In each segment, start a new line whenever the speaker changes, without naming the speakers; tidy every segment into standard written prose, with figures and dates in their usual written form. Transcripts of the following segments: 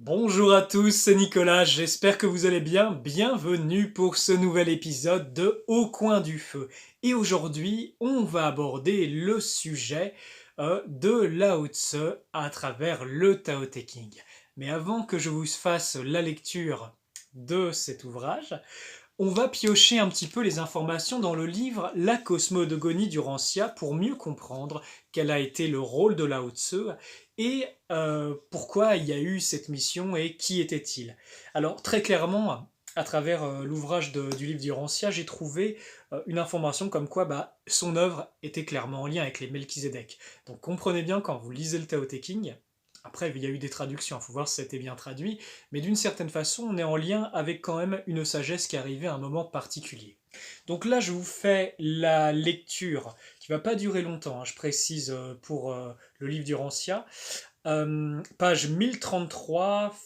Bonjour à tous, c'est Nicolas, j'espère que vous allez bien. Bienvenue pour ce nouvel épisode de Au coin du feu. Et aujourd'hui, on va aborder le sujet de Lao Tse à travers le Tao Te Ching. Mais avant que je vous fasse la lecture de cet ouvrage, on va piocher un petit peu les informations dans le livre La cosmogonie du Rancia pour mieux comprendre quel a été le rôle de Lao Tse et pourquoi il y a eu cette mission et qui était-il. Alors très clairement, à travers l'ouvrage du livre du Rancia, j'ai trouvé une information comme quoi son œuvre était clairement en lien avec les Melchizedek. Donc comprenez bien quand vous lisez le Tao Te Ching, après, il y a eu des traductions, il faut voir si ça a été bien traduit, mais d'une certaine façon, on est en lien avec quand même une sagesse qui est arrivée à un moment particulier. Donc là, je vous fais la lecture, qui va pas durer longtemps, hein, je précise pour le livre du Rancia. Page 1033,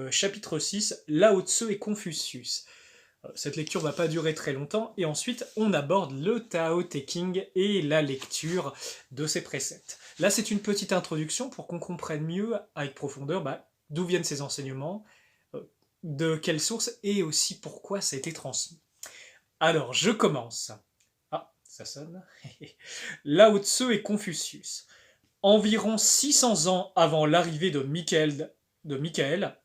chapitre 6, Lao Tse et Confucius. Cette lecture va pas durer très longtemps, et ensuite on aborde le Tao Te Ching et la lecture de ses préceptes. Là, c'est une petite introduction pour qu'on comprenne mieux, avec profondeur, d'où viennent ces enseignements, de quelles sources, et aussi pourquoi ça a été transmis. Alors, je commence. Ah, ça sonne. Lao Tse et Confucius. Environ 600 ans avant l'arrivée de Michael,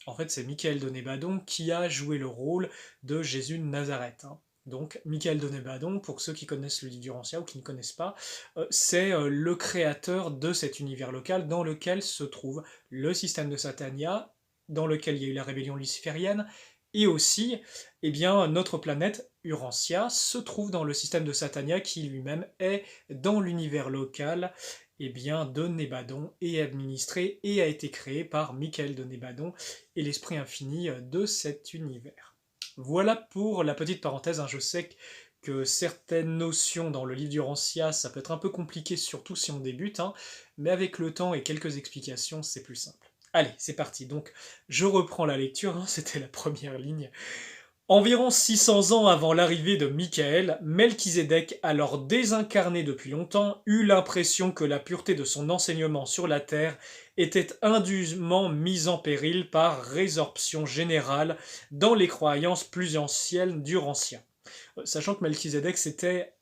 en fait c'est Michael de Nébadon qui a joué le rôle de Jésus de Nazareth, hein. Donc Michael de Nébadon, pour ceux qui connaissent le livre du Rancia ou qui ne connaissent pas, c'est le créateur de cet univers local dans lequel se trouve le système de Satania, dans lequel il y a eu la rébellion luciférienne, et aussi, eh bien, notre planète Urantia se trouve dans le système de Satania qui lui-même est dans l'univers local de Nébadon est administré et a été créé par Michael de Nébadon et l'esprit infini de cet univers. Voilà pour la petite parenthèse, hein. Je sais que certaines notions dans le livre du Rancia, ça peut être un peu compliqué, surtout si on débute, hein, mais avec le temps et quelques explications, c'est plus simple. Allez, c'est parti. Donc, je reprends la lecture, hein, c'était la première ligne. Environ 600 ans avant l'arrivée de Michael, Melchizedek, alors désincarné depuis longtemps, eut l'impression que la pureté de son enseignement sur la terre était indûment mise en péril par résorption générale dans les croyances plus anciennes du Rancien. Sachant que Melchizedek s'était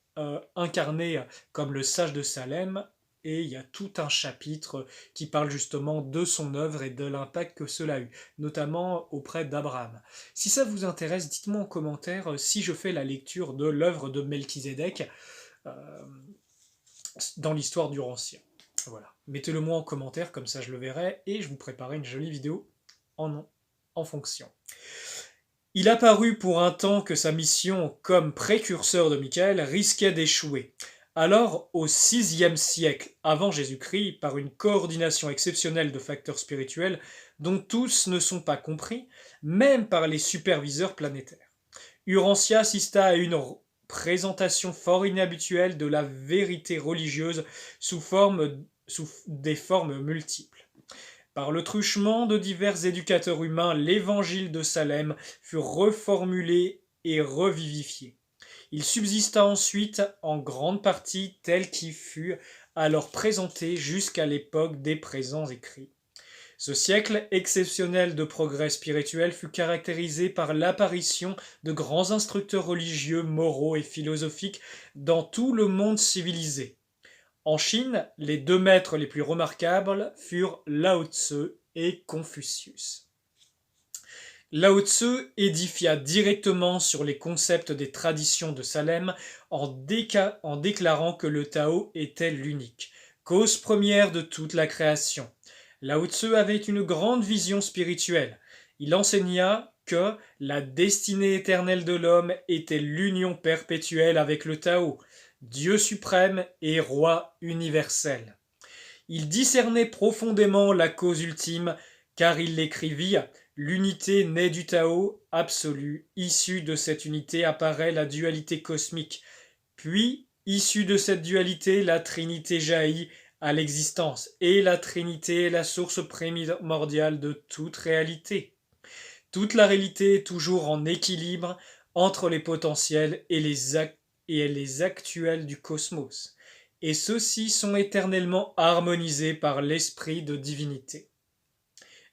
incarné comme le sage de Salem, et il y a tout un chapitre qui parle justement de son œuvre et de l'impact que cela a eu, notamment auprès d'Abraham. Si ça vous intéresse, dites-moi en commentaire si je fais la lecture de l'œuvre de Melchizedek euh, dans l'histoire du Rancien. Voilà. Mettez-le moi en commentaire, comme ça je le verrai, et je vous préparerai une jolie vidéo en fonction. Il apparut pour un temps que sa mission comme précurseur de Michael risquait d'échouer. Alors, au VIe siècle avant Jésus-Christ, par une coordination exceptionnelle de facteurs spirituels dont tous ne sont pas compris, même par les superviseurs planétaires, Urantia assista à une présentation fort inhabituelle de la vérité religieuse sous des formes multiples. Par le truchement de divers éducateurs humains, l'évangile de Salem fut reformulé et revivifié. Il subsista ensuite en grande partie tel qu'il fut alors présenté jusqu'à l'époque des présents écrits. Ce siècle exceptionnel de progrès spirituel fut caractérisé par l'apparition de grands instructeurs religieux, moraux et philosophiques dans tout le monde civilisé. En Chine, les deux maîtres les plus remarquables furent Lao Tse et Confucius. Lao Tse édifia directement sur les concepts des traditions de Salem en déclarant que le Tao était l'unique, cause première de toute la création. Lao Tse avait une grande vision spirituelle. Il enseigna que la destinée éternelle de l'homme était l'union perpétuelle avec le Tao, Dieu suprême et roi universel. Il discernait profondément la cause ultime, car il l'écrivit: l'unité naît du Tao absolu, issue de cette unité apparaît la dualité cosmique, puis, issue de cette dualité, la Trinité jaillit à l'existence, et la Trinité est la source primordiale de toute réalité. Toute la réalité est toujours en équilibre entre les potentiels et les actuels du cosmos, et ceux-ci sont éternellement harmonisés par l'esprit de divinité.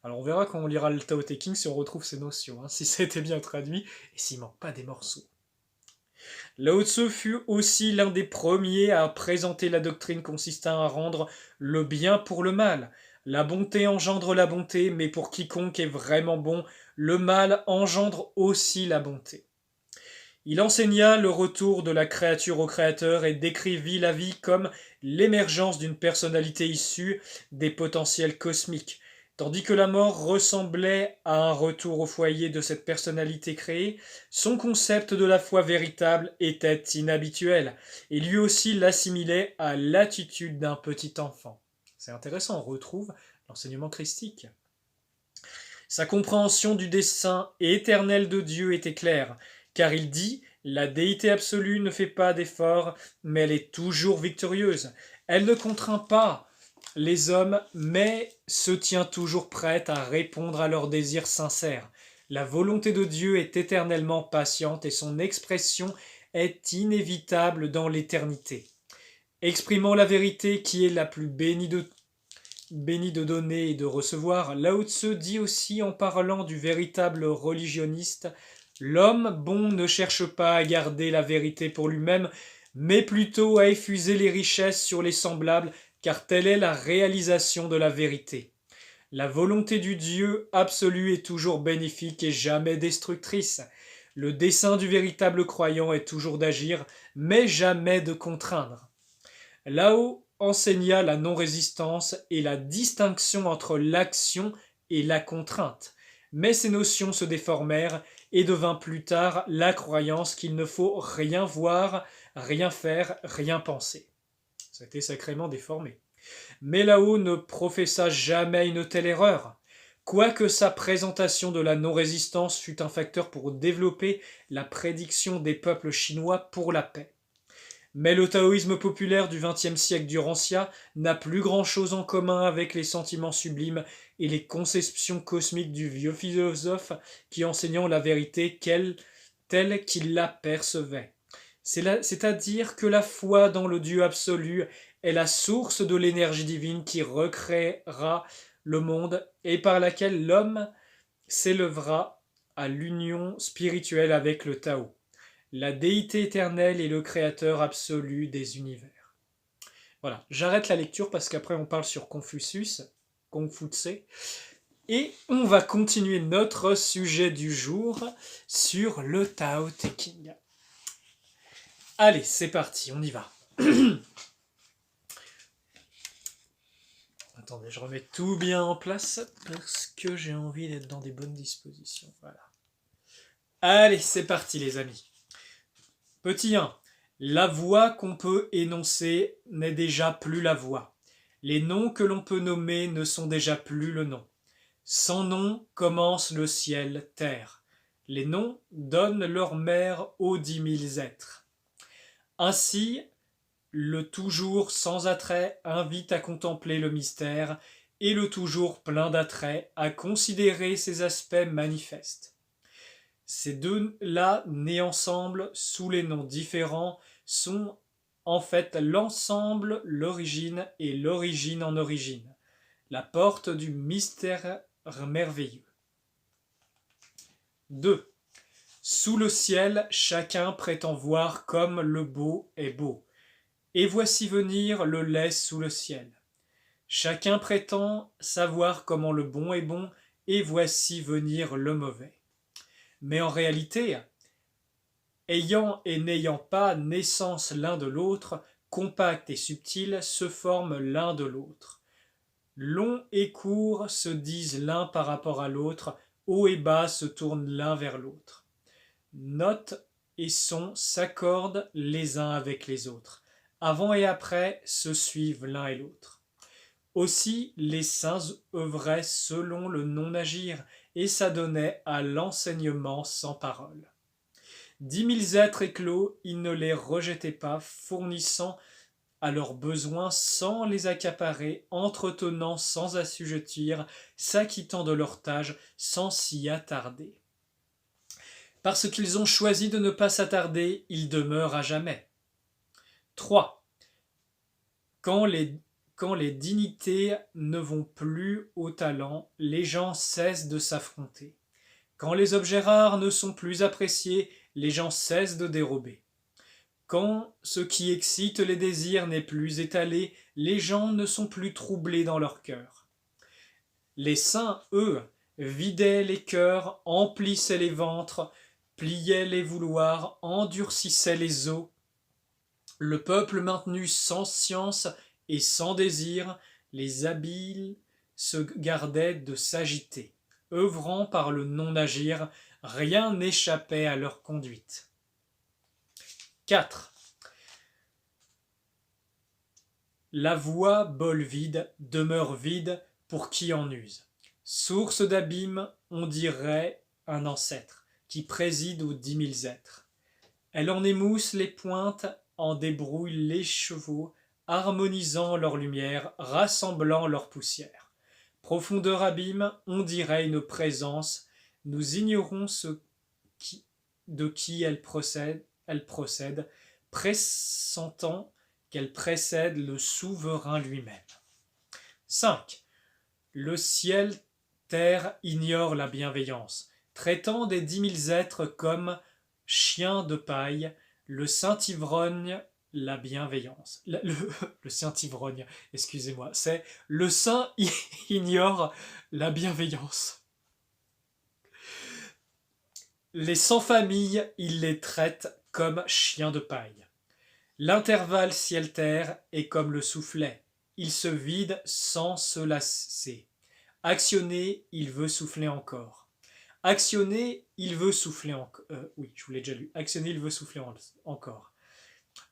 Alors on verra quand on lira le Tao Te Ching si on retrouve ces notions, hein, si ça a été bien traduit et s'il manque pas des morceaux. Lao Tzu fut aussi l'un des premiers à présenter la doctrine consistant à rendre le bien pour le mal. La bonté engendre la bonté, mais pour quiconque est vraiment bon, le mal engendre aussi la bonté. Il enseigna le retour de la créature au créateur et décrivit la vie comme l'émergence d'une personnalité issue des potentiels cosmiques, tandis que la mort ressemblait à un retour au foyer de cette personnalité créée. Son concept de la foi véritable était inhabituel, et lui aussi l'assimilait à l'attitude d'un petit enfant. C'est intéressant, on retrouve l'enseignement christique. Sa compréhension du dessein éternel de Dieu était claire, car il dit: la déité absolue ne fait pas d'efforts, mais elle est toujours victorieuse. Elle ne contraint pas les hommes, mais se tient toujours prête à répondre à leurs désirs sincères. La volonté de Dieu est éternellement patiente et son expression est inévitable dans l'éternité. Exprimant la vérité qui est la plus béni de donner et de recevoir, Lao Tzu dit aussi en parlant du véritable religionniste: l'homme bon ne cherche pas à garder la vérité pour lui-même, mais plutôt à effuser les richesses sur les semblables, car telle est la réalisation de la vérité. La volonté du Dieu absolu est toujours bénéfique et jamais destructrice. Le dessein du véritable croyant est toujours d'agir, mais jamais de contraindre. Lao enseigna la non-résistance et la distinction entre l'action et la contrainte, mais ces notions se déformèrent et devint plus tard la croyance qu'il ne faut rien voir, rien faire, rien penser. Ça a été sacrément déformé. Mais Lao ne professa jamais une telle erreur. Quoique sa présentation de la non-résistance fût un facteur pour développer la prédiction des peuples chinois pour la paix. Mais le taoïsme populaire du XXe siècle d'Urantia n'a plus grand-chose en commun avec les sentiments sublimes et les conceptions cosmiques du vieux philosophe qui enseignant la vérité telle qu'il la percevait. C'est-à-dire que la foi dans le Dieu absolu est la source de l'énergie divine qui recréera le monde et par laquelle l'homme s'élèvera à l'union spirituelle avec le Tao. La déité éternelle est le créateur absolu des univers. Voilà, j'arrête la lecture parce qu'après on parle sur Confucius, et on va continuer notre sujet du jour sur le Tao Te Ching. Allez, c'est parti, on y va. Attendez, je remets tout bien en place parce que j'ai envie d'être dans des bonnes dispositions. Voilà. Allez, c'est parti les amis. Petit 1. La voix qu'on peut énoncer n'est déjà plus la voix. Les noms que l'on peut nommer ne sont déjà plus le nom. Sans nom commence le ciel, terre. Les noms donnent leur mère aux 10 000 êtres. Ainsi, le toujours sans attrait invite à contempler le mystère et le toujours plein d'attrait à considérer ses aspects manifestes. Ces deux-là, nés ensemble, sous les noms différents, sont en fait l'ensemble, l'origine et l'origine en origine, la porte du mystère merveilleux. 2. Sous le ciel, chacun prétend voir comme le beau est beau, et voici venir le laid sous le ciel. Chacun prétend savoir comment le bon est bon, et voici venir le mauvais. Mais en réalité, ayant et n'ayant pas naissance l'un de l'autre, compact et subtil, se forment l'un de l'autre. Long et court se disent l'un par rapport à l'autre, haut et bas se tournent l'un vers l'autre. Notes et sons s'accordent les uns avec les autres. Avant et après se suivent l'un et l'autre. Aussi les saints œuvraient selon le non-agir, et s'adonnaient à l'enseignement sans parole. 10 000 êtres éclos, ils ne les rejetaient pas, fournissant à leurs besoins sans les accaparer, entretenant sans assujettir, s'acquittant de leur tâche sans s'y attarder. Parce qu'ils ont choisi de ne pas s'attarder, ils demeurent à jamais. 3. Quand Quand les dignités ne vont plus au talent, les gens cessent de s'affronter. Quand les objets rares ne sont plus appréciés, les gens cessent de dérober. Quand ce qui excite les désirs n'est plus étalé, les gens ne sont plus troublés dans leur cœur. Les saints, eux, vidaient les cœurs, emplissaient les ventres, pliaient les vouloirs, endurcissaient les os. Le peuple maintenu sans science et sans désir, les habiles se gardaient de s'agiter. Œuvrant par le non-agir, rien n'échappait à leur conduite. 4. La voie, bol vide, demeure vide pour qui en use. Source d'abîme, on dirait un ancêtre, qui préside aux 10 000 êtres. Elle en émousse les pointes, en débrouille les chevaux, harmonisant leur lumière, rassemblant leur poussière. Profondeur abîme, on dirait une présence, nous ignorons de qui elle procède, pressentant qu'elle précède le souverain lui-même. 5. Le ciel, terre ignore la bienveillance, traitant des 10 000 êtres comme chiens de paille, le saint-ivrogne la bienveillance. Le saint-ivrogne, excusez-moi, c'est le saint ignore la bienveillance. Les sans-famille, il les traite comme chiens de paille. L'intervalle ciel-terre est comme le soufflet. Il se vide sans se lasser. Actionner, il veut souffler encore. Actionner, il veut souffler encore. Oui, je vous l'ai déjà lu. Actionner, il veut souffler encore.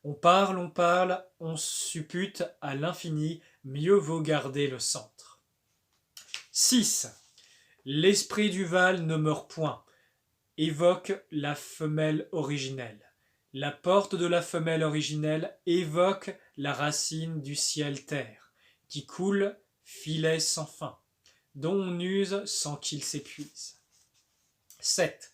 On parle, on suppute à l'infini, mieux vaut garder le centre. 6. L'esprit du Val ne meurt point, évoque la femelle originelle. La porte de la femelle originelle évoque la racine du ciel-terre, qui coule, filet sans fin, dont on use sans qu'il s'épuise. 7.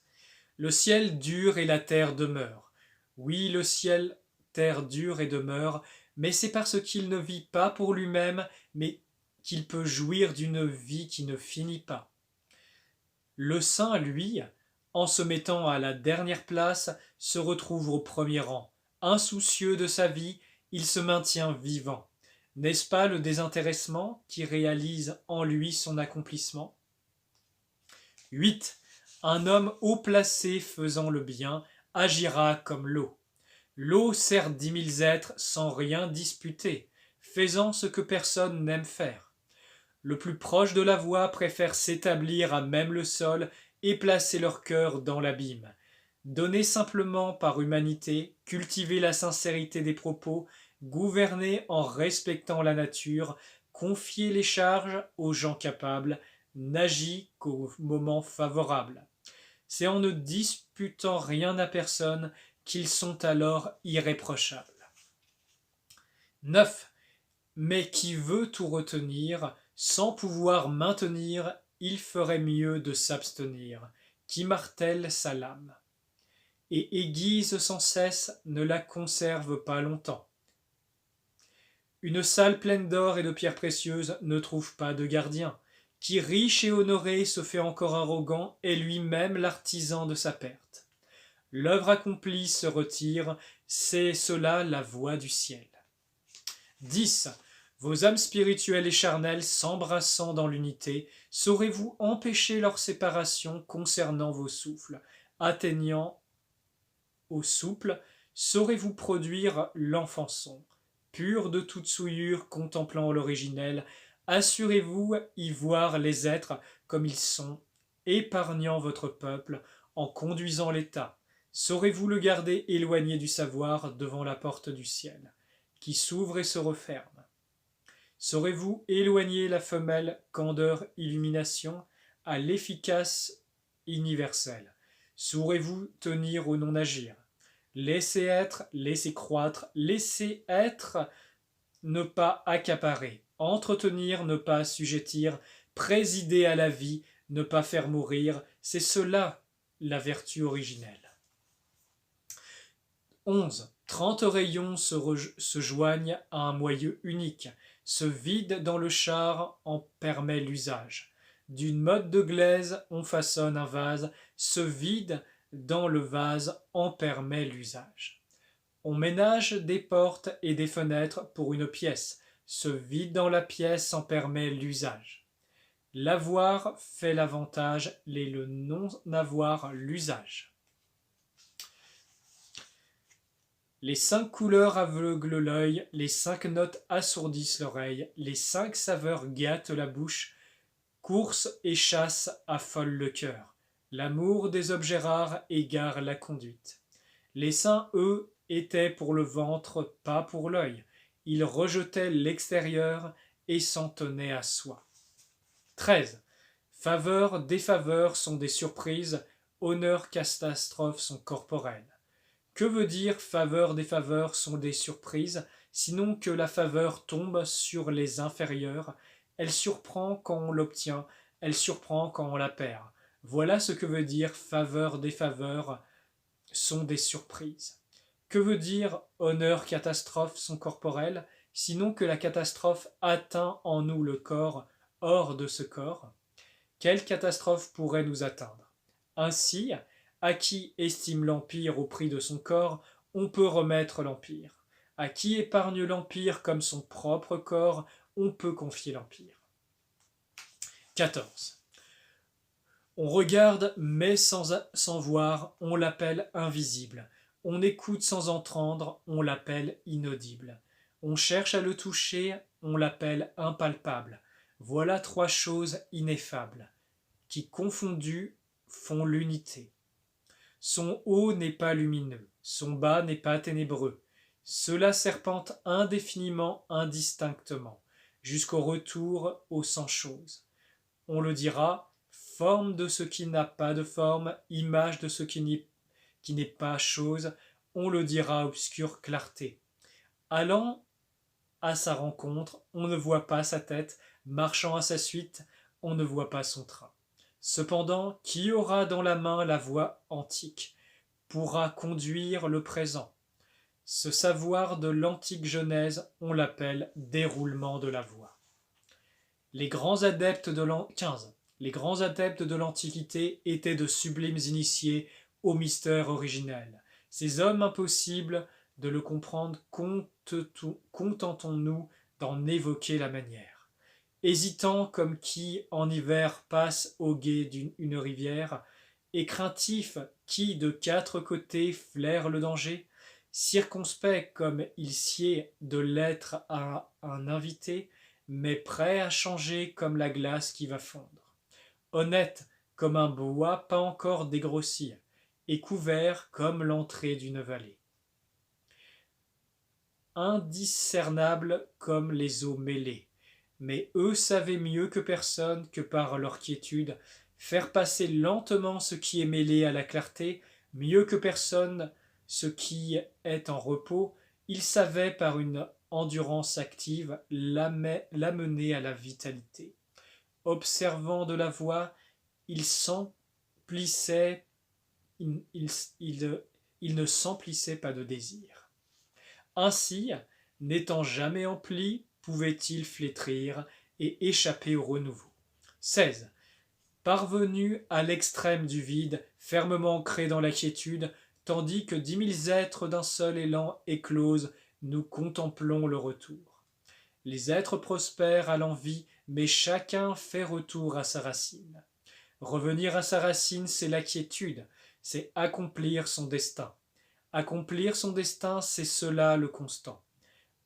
Le ciel dure et la terre demeure. Oui, le ciel, terre dure et demeure, mais c'est parce qu'il ne vit pas pour lui-même, mais qu'il peut jouir d'une vie qui ne finit pas. Le saint, lui, en se mettant à la dernière place, se retrouve au premier rang. Insoucieux de sa vie, il se maintient vivant. N'est-ce pas le désintéressement qui réalise en lui son accomplissement? 8. Un homme haut placé faisant le bien agira comme l'eau. L'eau sert 10 000 êtres sans rien disputer, faisant ce que personne n'aime faire. Le plus proche de la voie préfère s'établir à même le sol et placer leur cœur dans l'abîme. Donner simplement par humanité, cultiver la sincérité des propos, gouverner en respectant la nature, confier les charges aux gens capables, n'agit qu'au moment favorable. C'est en ne disputant rien à personne qu'ils sont alors irréprochables. 9. Mais qui veut tout retenir, sans pouvoir maintenir, il ferait mieux de s'abstenir, qui martèle sa lame, et aiguise sans cesse, ne la conserve pas longtemps. Une salle pleine d'or et de pierres précieuses ne trouve pas de gardien, qui riche et honoré se fait encore arrogant, est lui-même l'artisan de sa perte. L'œuvre accomplie se retire, c'est cela la voie du ciel. 10. Vos âmes spirituelles et charnelles s'embrassant dans l'unité, saurez-vous empêcher leur séparation concernant vos souffles, atteignant au souple, saurez-vous produire l'enfant son, pur de toute souillure, contemplant l'originel, assurez-vous y voir les êtres comme ils sont, épargnant votre peuple, en conduisant l'État, saurez-vous le garder éloigné du savoir devant la porte du ciel, qui s'ouvre et se referme. Saurez-vous éloigner la femelle candeur illumination à l'efficace universelle? Saurez-vous tenir au non-agir? Laissez être, laissez croître, laissez être, ne pas accaparer, entretenir, ne pas assujettir, présider à la vie, ne pas faire mourir, c'est cela la vertu originelle. 11. 30 rayons se joignent à un moyeu unique. Se vide dans le char, en permet l'usage. D'une motte de glaise, on façonne un vase. Se vide dans le vase, en permet l'usage. On ménage des portes et des fenêtres pour une pièce. Se vide dans la pièce, en permet l'usage. L'avoir fait l'avantage, le non-avoir l'usage. Les 5 couleurs aveuglent l'œil, les 5 notes assourdissent l'oreille, les 5 saveurs gâtent la bouche, course et chasse affolent le cœur. L'amour des objets rares égare la conduite. Les saints, eux, étaient pour le ventre, pas pour l'œil. Ils rejetaient l'extérieur et s'en tenaient à soi. 13. Faveurs, défaveurs sont des surprises, honneurs, catastrophes sont corporelles. Que veut dire faveur, défaveur sont des surprises, sinon que la faveur tombe sur les inférieurs, elle surprend quand on l'obtient, elle surprend quand on la perd. Voilà ce que veut dire faveur, défaveur sont des surprises. Que veut dire honneur, catastrophe sont corporelles, sinon que la catastrophe atteint en nous le corps, hors de ce corps. Quelle catastrophe pourrait nous atteindre? Ainsi, à qui estime l'empire au prix de son corps, on peut remettre l'empire. À qui épargne l'empire comme son propre corps, on peut confier l'empire. 14. On regarde mais sans voir, on l'appelle invisible. On écoute sans entendre, on l'appelle inaudible. On cherche à le toucher, on l'appelle impalpable. Voilà 3 choses ineffables, qui confondues font l'unité. Son haut n'est pas lumineux, son bas n'est pas ténébreux. Cela serpente indéfiniment, indistinctement, jusqu'au retour aux 100 choses. On le dira, forme de ce qui n'a pas de forme, image de ce qui n'est pas chose, on le dira obscure clarté. Allant à sa rencontre, on ne voit pas sa tête, marchant à sa suite, on ne voit pas son train. Cependant, qui aura dans la main la voie antique, pourra conduire le présent. Ce savoir de l'antique Genèse, on l'appelle déroulement de la voie. Les grands adeptes de l'Antiquité étaient de sublimes initiés au mystère originel. Ces hommes impossibles de le comprendre, contentons-nous d'en évoquer la manière. Hésitant comme qui en hiver passe au gué d'une rivière, et craintif qui de 4 côtés flaire le danger, circonspect comme il sied de l'être à un invité, mais prêt à changer comme la glace qui va fondre, honnête comme un bois pas encore dégrossi, et couvert comme l'entrée d'une vallée, indiscernable comme les eaux mêlées. Mais eux savaient mieux que personne que par leur quiétude faire passer lentement ce qui est mêlé à la clarté, mieux que personne ce qui est en repos, ils savaient par une endurance active l'amener à la vitalité. Observant de la voix, il ne s'emplissait pas de désir. Ainsi, n'étant jamais empli, pouvait-il flétrir et échapper au renouveau. 16. Parvenu à l'extrême du vide, fermement ancré dans la quiétude, tandis que 10 000 êtres d'un seul élan éclosent, nous contemplons le retour. Les êtres prospèrent à l'envie, mais chacun fait retour à sa racine. Revenir à sa racine, c'est la quiétude, c'est accomplir son destin. Accomplir son destin, c'est cela le constant.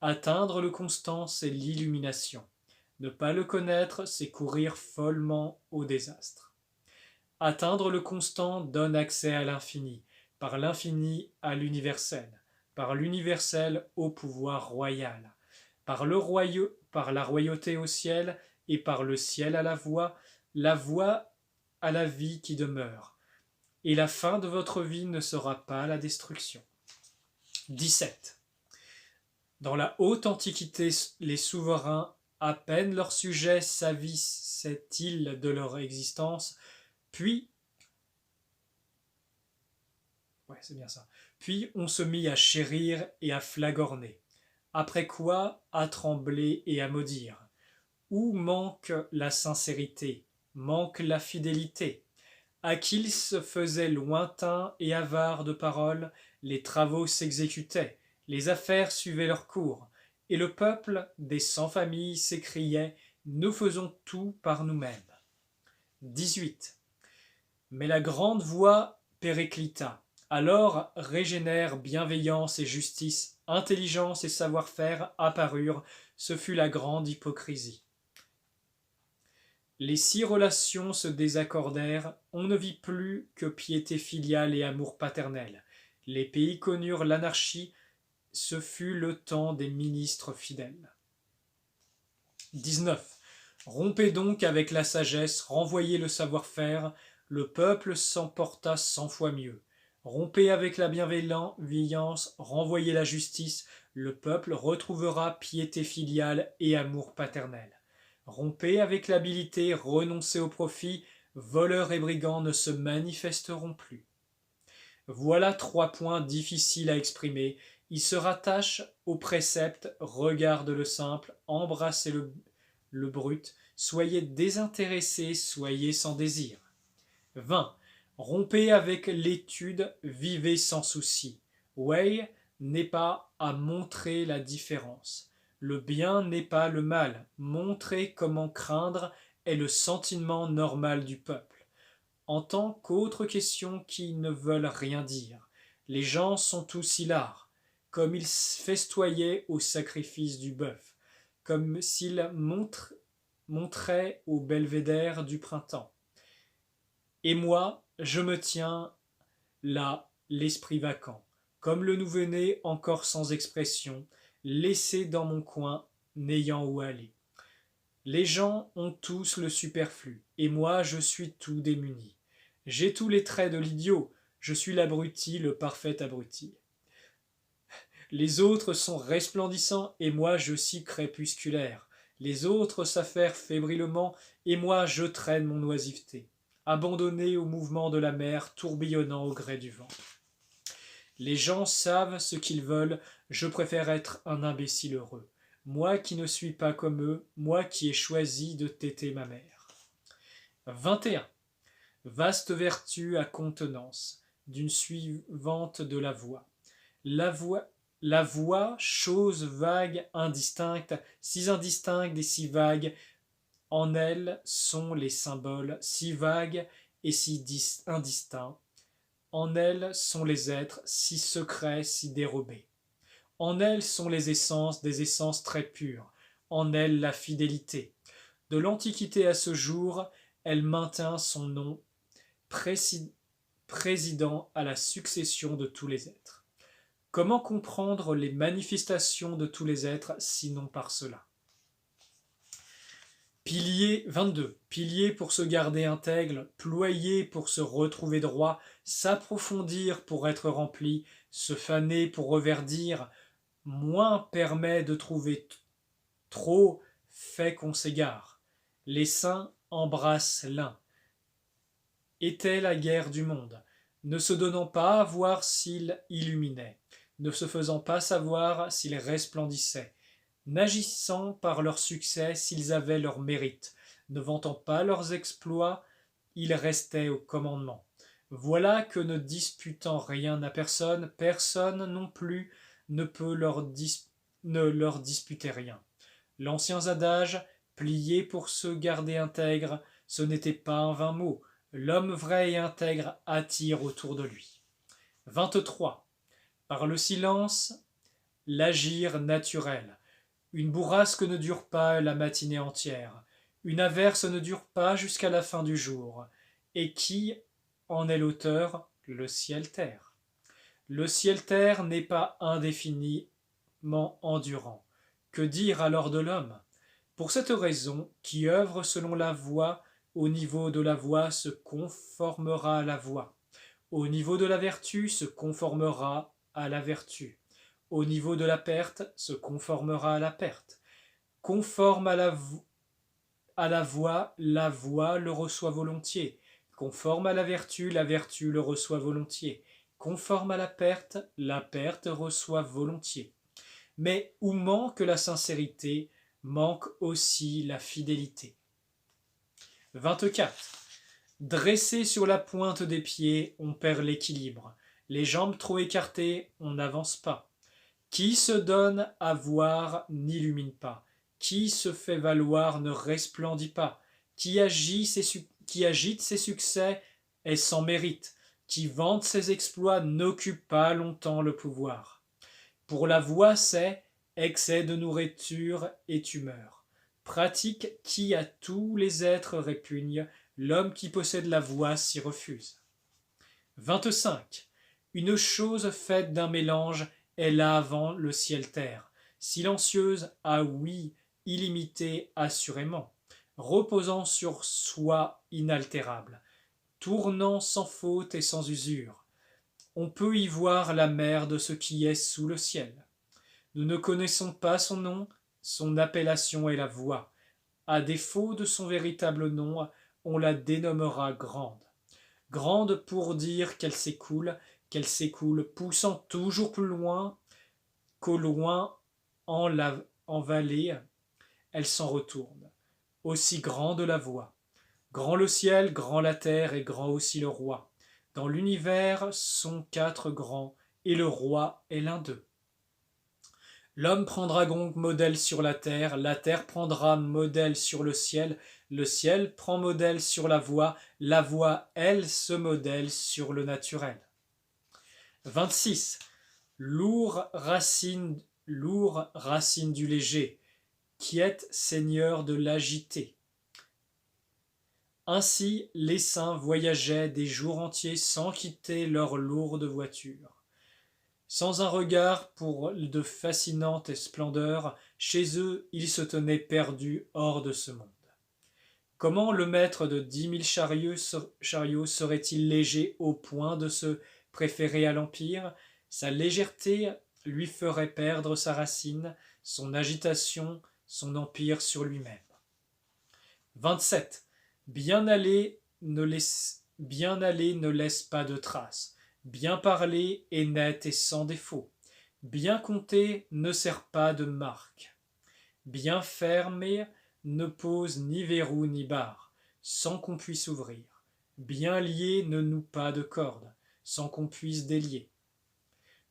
Atteindre le constant, c'est l'illumination. Ne pas le connaître, c'est courir follement au désastre. Atteindre le constant donne accès à l'infini, par l'infini à l'universel, par l'universel au pouvoir royal, par la royauté au ciel et par le ciel à la voie à la vie qui demeure. Et la fin de votre vie ne sera pas la destruction. 17. Dans la haute antiquité, les souverains, à peine leurs sujets s'avissaient-ils de leur existence, puis on se mit à chérir et à flagorner. après quoi à trembler et à maudire. Où manque la sincérité, manque la fidélité. Achille se faisait lointain et avare de paroles, les travaux s'exécutaient, les affaires suivaient leur cours, et le peuple des 100 familles s'écriait: nous faisons tout par nous-mêmes. 18. Mais la grande voix périclita. Alors régénèrent bienveillance et justice, intelligence et savoir-faire apparurent, ce fut la grande hypocrisie. Les 6 relations se désaccordèrent, on ne vit plus que piété filiale et amour paternel. Les pays connurent l'anarchie, ce fut le temps des ministres fidèles. 19. Rompez donc avec la sagesse, renvoyez le savoir-faire, le peuple s'emporta 100 fois mieux. Rompez avec la bienveillance, renvoyez la justice, le peuple retrouvera piété filiale et amour paternel. Rompez avec l'habileté, renoncez au profit, voleurs et brigands ne se manifesteront plus. Voilà 3 points difficiles à exprimer. Ils se rattachent au précepte: regarde le simple, embrassez le brut, soyez désintéressés, soyez sans désir. 20. Rompez avec l'étude, vivez sans souci. Wei n'est pas à montrer la différence. Le bien n'est pas le mal. Montrer comment craindre est le sentiment normal du peuple. En tant qu'autres questions qui ne veulent rien dire. Les gens sont tous hilars, comme ils festoyaient au sacrifice du bœuf, comme s'ils montraient au belvédère du printemps. Et moi, je me tiens là, l'esprit vacant, comme le nouveau-né encore sans expression, laissé dans mon coin, n'ayant où aller. Les gens ont tous le superflu, et moi je suis tout démuni. J'ai tous les traits de l'idiot, je suis l'abruti, le parfait abruti. Les autres sont resplendissants, et moi je suis crépusculaire. Les autres s'affairent fébrilement, et moi je traîne mon oisiveté, abandonné au mouvement de la mer, tourbillonnant au gré du vent. Les gens savent ce qu'ils veulent, je préfère être un imbécile heureux. Moi qui ne suis pas comme eux, moi qui ai choisi de téter ma mère. 21. Vaste vertu à contenance, d'une suivante de la voix. La voix, chose vague, indistincte, si indistincte et si vague, en elle sont les symboles, si vagues et si indistincts. En elle sont les êtres, si secrets, si dérobés. En elle sont les essences, des essences très pures. En elle la fidélité. De l'Antiquité à ce jour, elle maintient son nom, président à la succession de tous les êtres. Comment comprendre les manifestations de tous les êtres, sinon par cela? Pilier 22. Pilier pour se garder intègre, ployer pour se retrouver droit, s'approfondir pour être rempli, se faner pour reverdir. Moins permet de trouver trop, fait qu'on s'égare. Les saints embrassent l'un. Était la guerre du monde, ne se donnant pas à voir s'il illuminait, ne se faisant pas savoir s'il resplendissait, n'agissant par leur succès s'ils avaient leur mérite, ne vantant pas leurs exploits, ils restaient au commandement. Voilà que ne disputant rien à personne, personne non plus ne peut ne leur disputer rien. L'ancien adage, plié pour se garder intègre, ce n'était pas un vain mot. L'homme vrai et intègre attire autour de lui. 23. Par le silence, l'agir naturel. Une bourrasque ne dure pas la matinée entière. Une averse ne dure pas jusqu'à la fin du jour. Et qui en est l'auteur? Le ciel-terre. Le ciel-terre n'est pas indéfiniment endurant. Que dire alors de l'homme? Pour cette raison, qui œuvre selon la voie, au niveau de la voie se conformera à la voie. Au niveau de la vertu se conformera à la vertu. Au niveau de la perte se conformera à la perte. Conforme à la voie le reçoit volontiers. Conforme à la vertu le reçoit volontiers. Conforme à la perte reçoit volontiers. Mais où manque la sincérité, manque aussi la fidélité. 24. Dressé sur la pointe des pieds, on perd l'équilibre. Les jambes trop écartées, on n'avance pas. Qui se donne à voir n'illumine pas. Qui se fait valoir ne resplendit pas. Qui agite ses succès est sans mérite. Qui vante ses exploits n'occupe pas longtemps le pouvoir. Pour la voix, c'est excès de nourriture et tumeur. Pratique qui à tous les êtres répugne, l'homme qui possède la voix s'y refuse. 25. Une chose faite d'un mélange est là avant le ciel-terre, silencieuse, ah oui, illimitée assurément, reposant sur soi inaltérable, tournant sans faute et sans usure. On peut y voir la mer de ce qui est sous le ciel. Nous ne connaissons pas son nom, son appellation est la voix. À défaut de son véritable nom, on la dénommera grande. Grande pour dire qu'elle s'écoule, poussant toujours plus loin, qu'au loin, en vallée, elle s'en retourne. Aussi grande la voix. Grand le ciel, grand la terre et grand aussi le roi. Dans l'univers sont 4 grands, et le roi est l'un d'eux. L'homme prendra donc modèle sur la terre prendra modèle sur le ciel prend modèle sur la voix, elle, se modèle sur le naturel. 26. Lourd racine du léger, quiète seigneur de l'agité. Ainsi les saints voyageaient des jours entiers sans quitter leur lourde voiture. Sans un regard pour de fascinantes splendeurs, chez eux ils se tenaient perdus hors de ce monde. Comment le maître de 10 000 chariots serait-il léger au point de se préférer à l'empire? Sa légèreté lui ferait perdre sa racine, son agitation, son empire sur lui-même. 27. Bien aller ne laisse pas de traces. Bien parler est net et sans défaut. Bien compter ne sert pas de marque. Bien fermer ne pose ni verrou ni barre, sans qu'on puisse ouvrir. Bien lier ne noue pas de corde, sans qu'on puisse délier.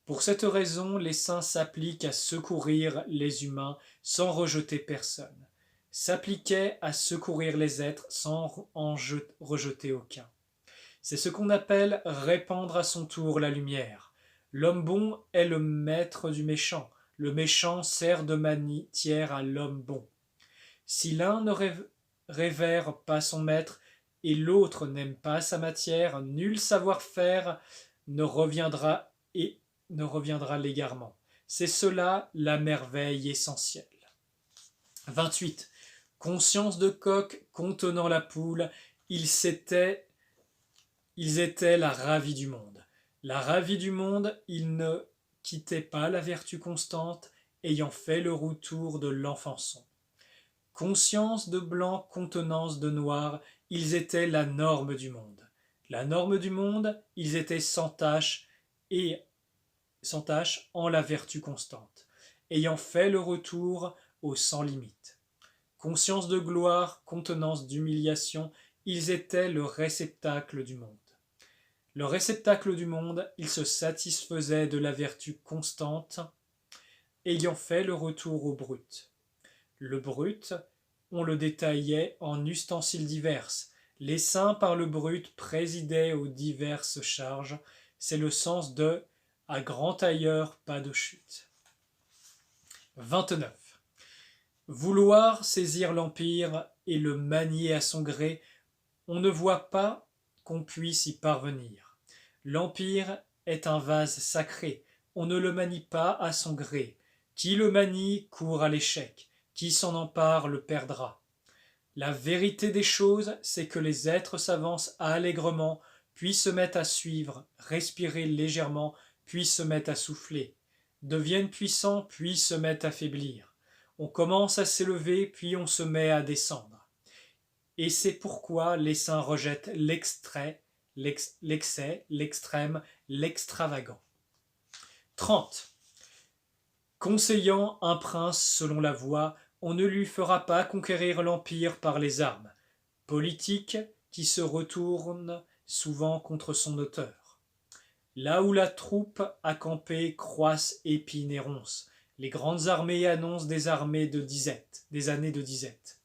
Pour cette raison, les saints s'appliquent à secourir les humains sans rejeter personne, s'appliquaient à secourir les êtres sans en rejeter aucun. C'est ce qu'on appelle répandre à son tour la lumière. L'homme bon est le maître du méchant. Le méchant sert de matière à l'homme bon. Si l'un ne révère pas son maître et l'autre n'aime pas sa matière, nul savoir-faire ne reviendra l'égarement. C'est cela la merveille essentielle. 28. Conscience de coq contenant la poule, ils étaient la ravie du monde. La ravie du monde, ils ne quittaient pas la vertu constante, ayant fait le retour de l'enfançon. Conscience de blanc, contenance de noir, ils étaient la norme du monde. La norme du monde, ils étaient sans tache en la vertu constante, ayant fait le retour au sans limite. Conscience de gloire, contenance d'humiliation, ils étaient le réceptacle du monde. Le réceptacle du monde, il se satisfaisait de la vertu constante, ayant fait le retour au brut. Le brut, on le détaillait en ustensiles diverses. Les saints par le brut présidaient aux diverses charges. C'est le sens de « à grand tailleur, pas de chute ». 29. Vouloir saisir l'empire et le manier à son gré, on ne voit pas qu'on puisse y parvenir. L'empire est un vase sacré, on ne le manie pas à son gré. Qui le manie court à l'échec, qui s'en empare le perdra. La vérité des choses, c'est que les êtres s'avancent allègrement, puis se mettent à suivre, respirer légèrement, puis se mettent à souffler, deviennent puissants, puis se mettent à faiblir. On commence à s'élever, puis on se met à descendre. Et c'est pourquoi les saints rejettent l'excès, l'extrême, l'extravagant. 30. Conseillant un prince selon la voie, on ne lui fera pas conquérir l'empire par les armes, politique qui se retourne souvent contre son auteur. Là où la troupe a campé croissent épines et ronces. Les grandes armées annoncent des armées de disette, des années de disette.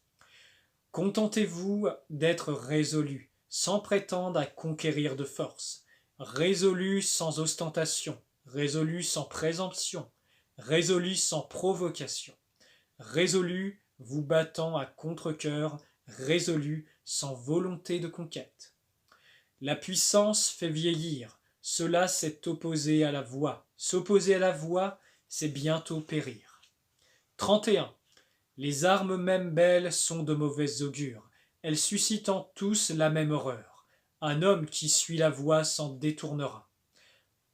Contentez-vous d'être résolu, sans prétendre à conquérir de force, résolu sans ostentation, résolu sans présomption, résolu sans provocation, résolu vous battant à contre-cœur, résolu sans volonté de conquête. La puissance fait vieillir, cela c'est opposé à la voix. S'opposer à la voix, c'est bientôt périr. 31. Les armes même belles sont de mauvais augure. Elles suscitent en tous la même horreur. Un homme qui suit la voie s'en détournera.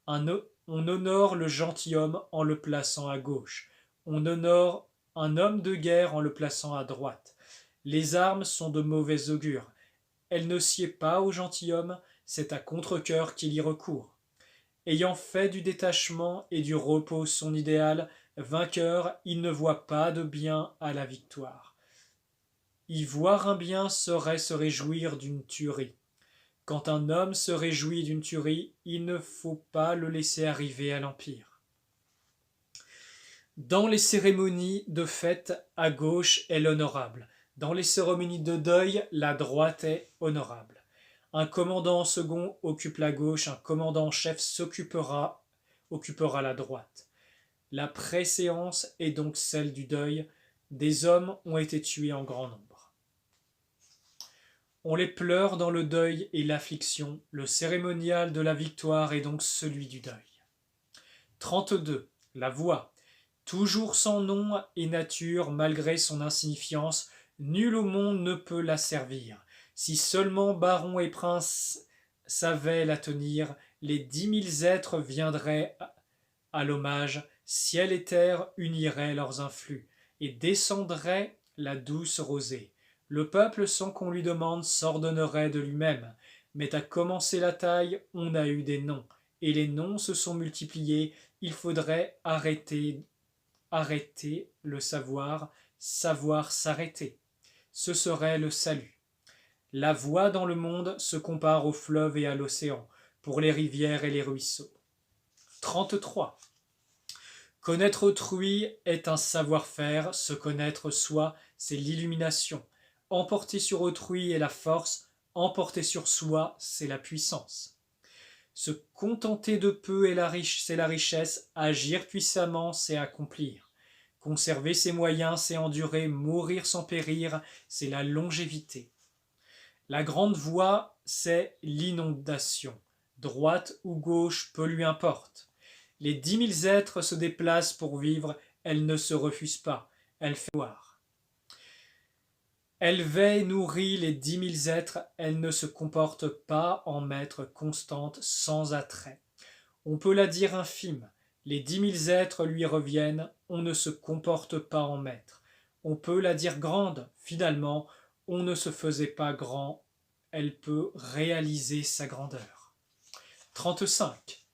On honore le gentilhomme en le plaçant à gauche. On honore un homme de guerre en le plaçant à droite. Les armes sont de mauvais augure. Elles ne sied pas au gentilhomme, c'est à contre-cœur qu'il y recourt. Ayant fait du détachement et du repos son idéal, vainqueur, il ne voit pas de bien à la victoire. Y voir un bien serait se réjouir d'une tuerie. Quand un homme se réjouit d'une tuerie, il ne faut pas le laisser arriver à l'empire. Dans les cérémonies de fête, à gauche est l'honorable. Dans les cérémonies de deuil, la droite est honorable. Un commandant second occupe la gauche, un commandant en chef occupera la droite. La préséance est donc celle du deuil. Des hommes ont été tués en grand nombre. On les pleure dans le deuil et l'affliction. Le cérémonial de la victoire est donc celui du deuil. 32. La voix. Toujours sans nom et nature, malgré son insignifiance, nul au monde ne peut la servir. Si seulement baron et prince savaient la tenir, les 10 000 êtres viendraient à l'hommage, ciel et terre uniraient leurs influx, et descendrait la douce rosée. Le peuple, sans qu'on lui demande, s'ordonnerait de lui-même. Mais à commencer la taille, on a eu des noms, et les noms se sont multipliés. Il faudrait arrêter le savoir, savoir s'arrêter. Ce serait le salut. La voie dans le monde se compare au fleuve et à l'océan, pour les rivières et les ruisseaux. 33. Connaître autrui est un savoir-faire, se connaître soi, c'est l'illumination. Emporter sur autrui est la force, emporter sur soi, c'est la puissance. Se contenter de peu c'est la richesse, agir puissamment, c'est accomplir. Conserver ses moyens, c'est endurer, mourir sans périr, c'est la longévité. La grande voie, c'est l'inondation. Droite ou gauche, peu lui importe. Les 10 000 êtres se déplacent pour vivre, elle ne se refuse pas, elle fait voir. Elle veille, nourrit les 10 000 êtres, elle ne se comporte pas en maître constante, sans attrait. On peut la dire infime, les 10 000 êtres lui reviennent, on ne se comporte pas en maître. On peut la dire grande, finalement, on ne se faisait pas grand, elle peut réaliser sa grandeur. 35.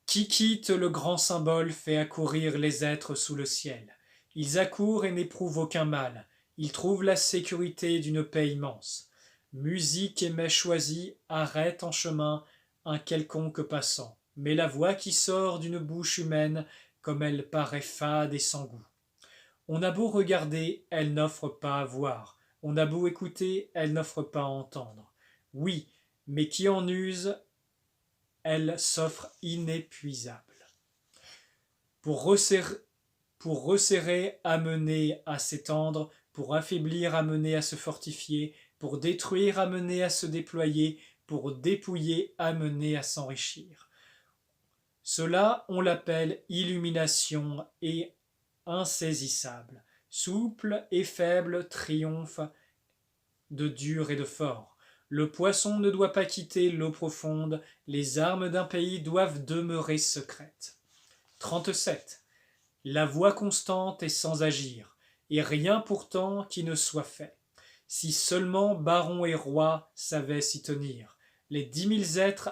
Qui quitte le grand symbole fait accourir les êtres sous le ciel. Ils accourent et n'éprouvent aucun mal. Ils trouvent la sécurité d'une paix immense. Musique et mets choisis arrêtent en chemin un quelconque passant. Mais la voix qui sort d'une bouche humaine, comme elle paraît fade et sans goût. On a beau regarder, elle n'offre pas à voir. On a beau écouter, elle n'offre pas à entendre. Oui, mais qui en use, elle s'offre inépuisable. Pour resserrer, amener à s'étendre, pour affaiblir, amener à se fortifier, pour détruire, amener à se déployer, pour dépouiller, amener à s'enrichir. Cela, on l'appelle illumination et insaisissable. Souple et faible triomphe de dur et de fort. Le poisson ne doit pas quitter l'eau profonde, les armes d'un pays doivent demeurer secrètes. 37. La voix constante est sans agir, et rien pourtant qui ne soit fait. Si seulement baron et roi savaient s'y tenir, les 10 000 êtres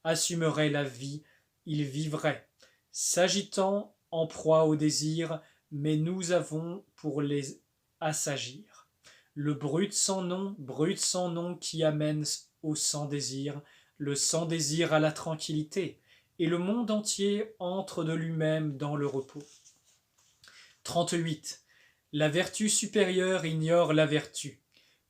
assumeraient la vie, ils vivraient, s'agitant en proie au désir, mais nous avons pour les assagir. Le brut sans nom qui amène au sans-désir, le sans-désir à la tranquillité, et le monde entier entre de lui-même dans le repos. 38. La vertu supérieure ignore la vertu.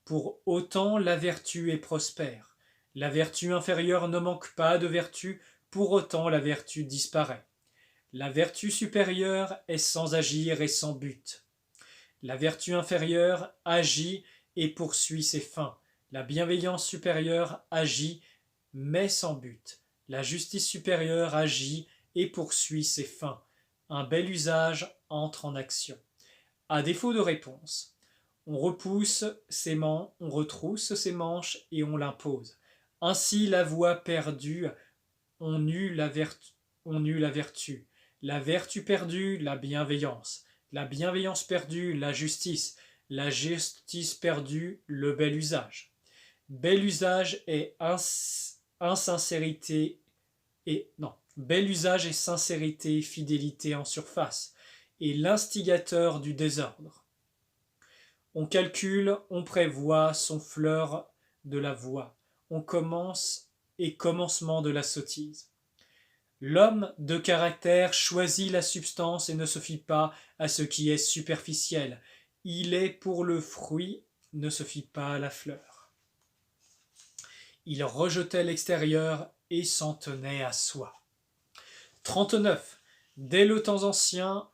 Pour autant la vertu est prospère. La vertu inférieure ne manque pas de vertu, pour autant la vertu disparaît. La vertu supérieure est sans agir et sans but. La vertu inférieure agit et poursuit ses fins. La bienveillance supérieure agit mais sans but. La justice supérieure agit et poursuit ses fins. Un bel usage entre en action. À défaut de réponse, on retrousse ses manches et on l'impose. Ainsi la voie perdue, on eut la vertu. La vertu perdue, la bienveillance. La bienveillance perdue, la justice perdue, le bel usage. Bel usage et insincérité et non, bel usage et sincérité, fidélité en surface, et l'instigateur du désordre. On calcule, on prévoit son fleur de la voie, on commence et commencement de la sottise. L'homme de caractère choisit la substance et ne se fie pas à ce qui est superficiel. Il est pour le fruit, ne se fie pas à la fleur. Il rejetait l'extérieur et s'en tenait à soi. 39. Dès le temps ancien,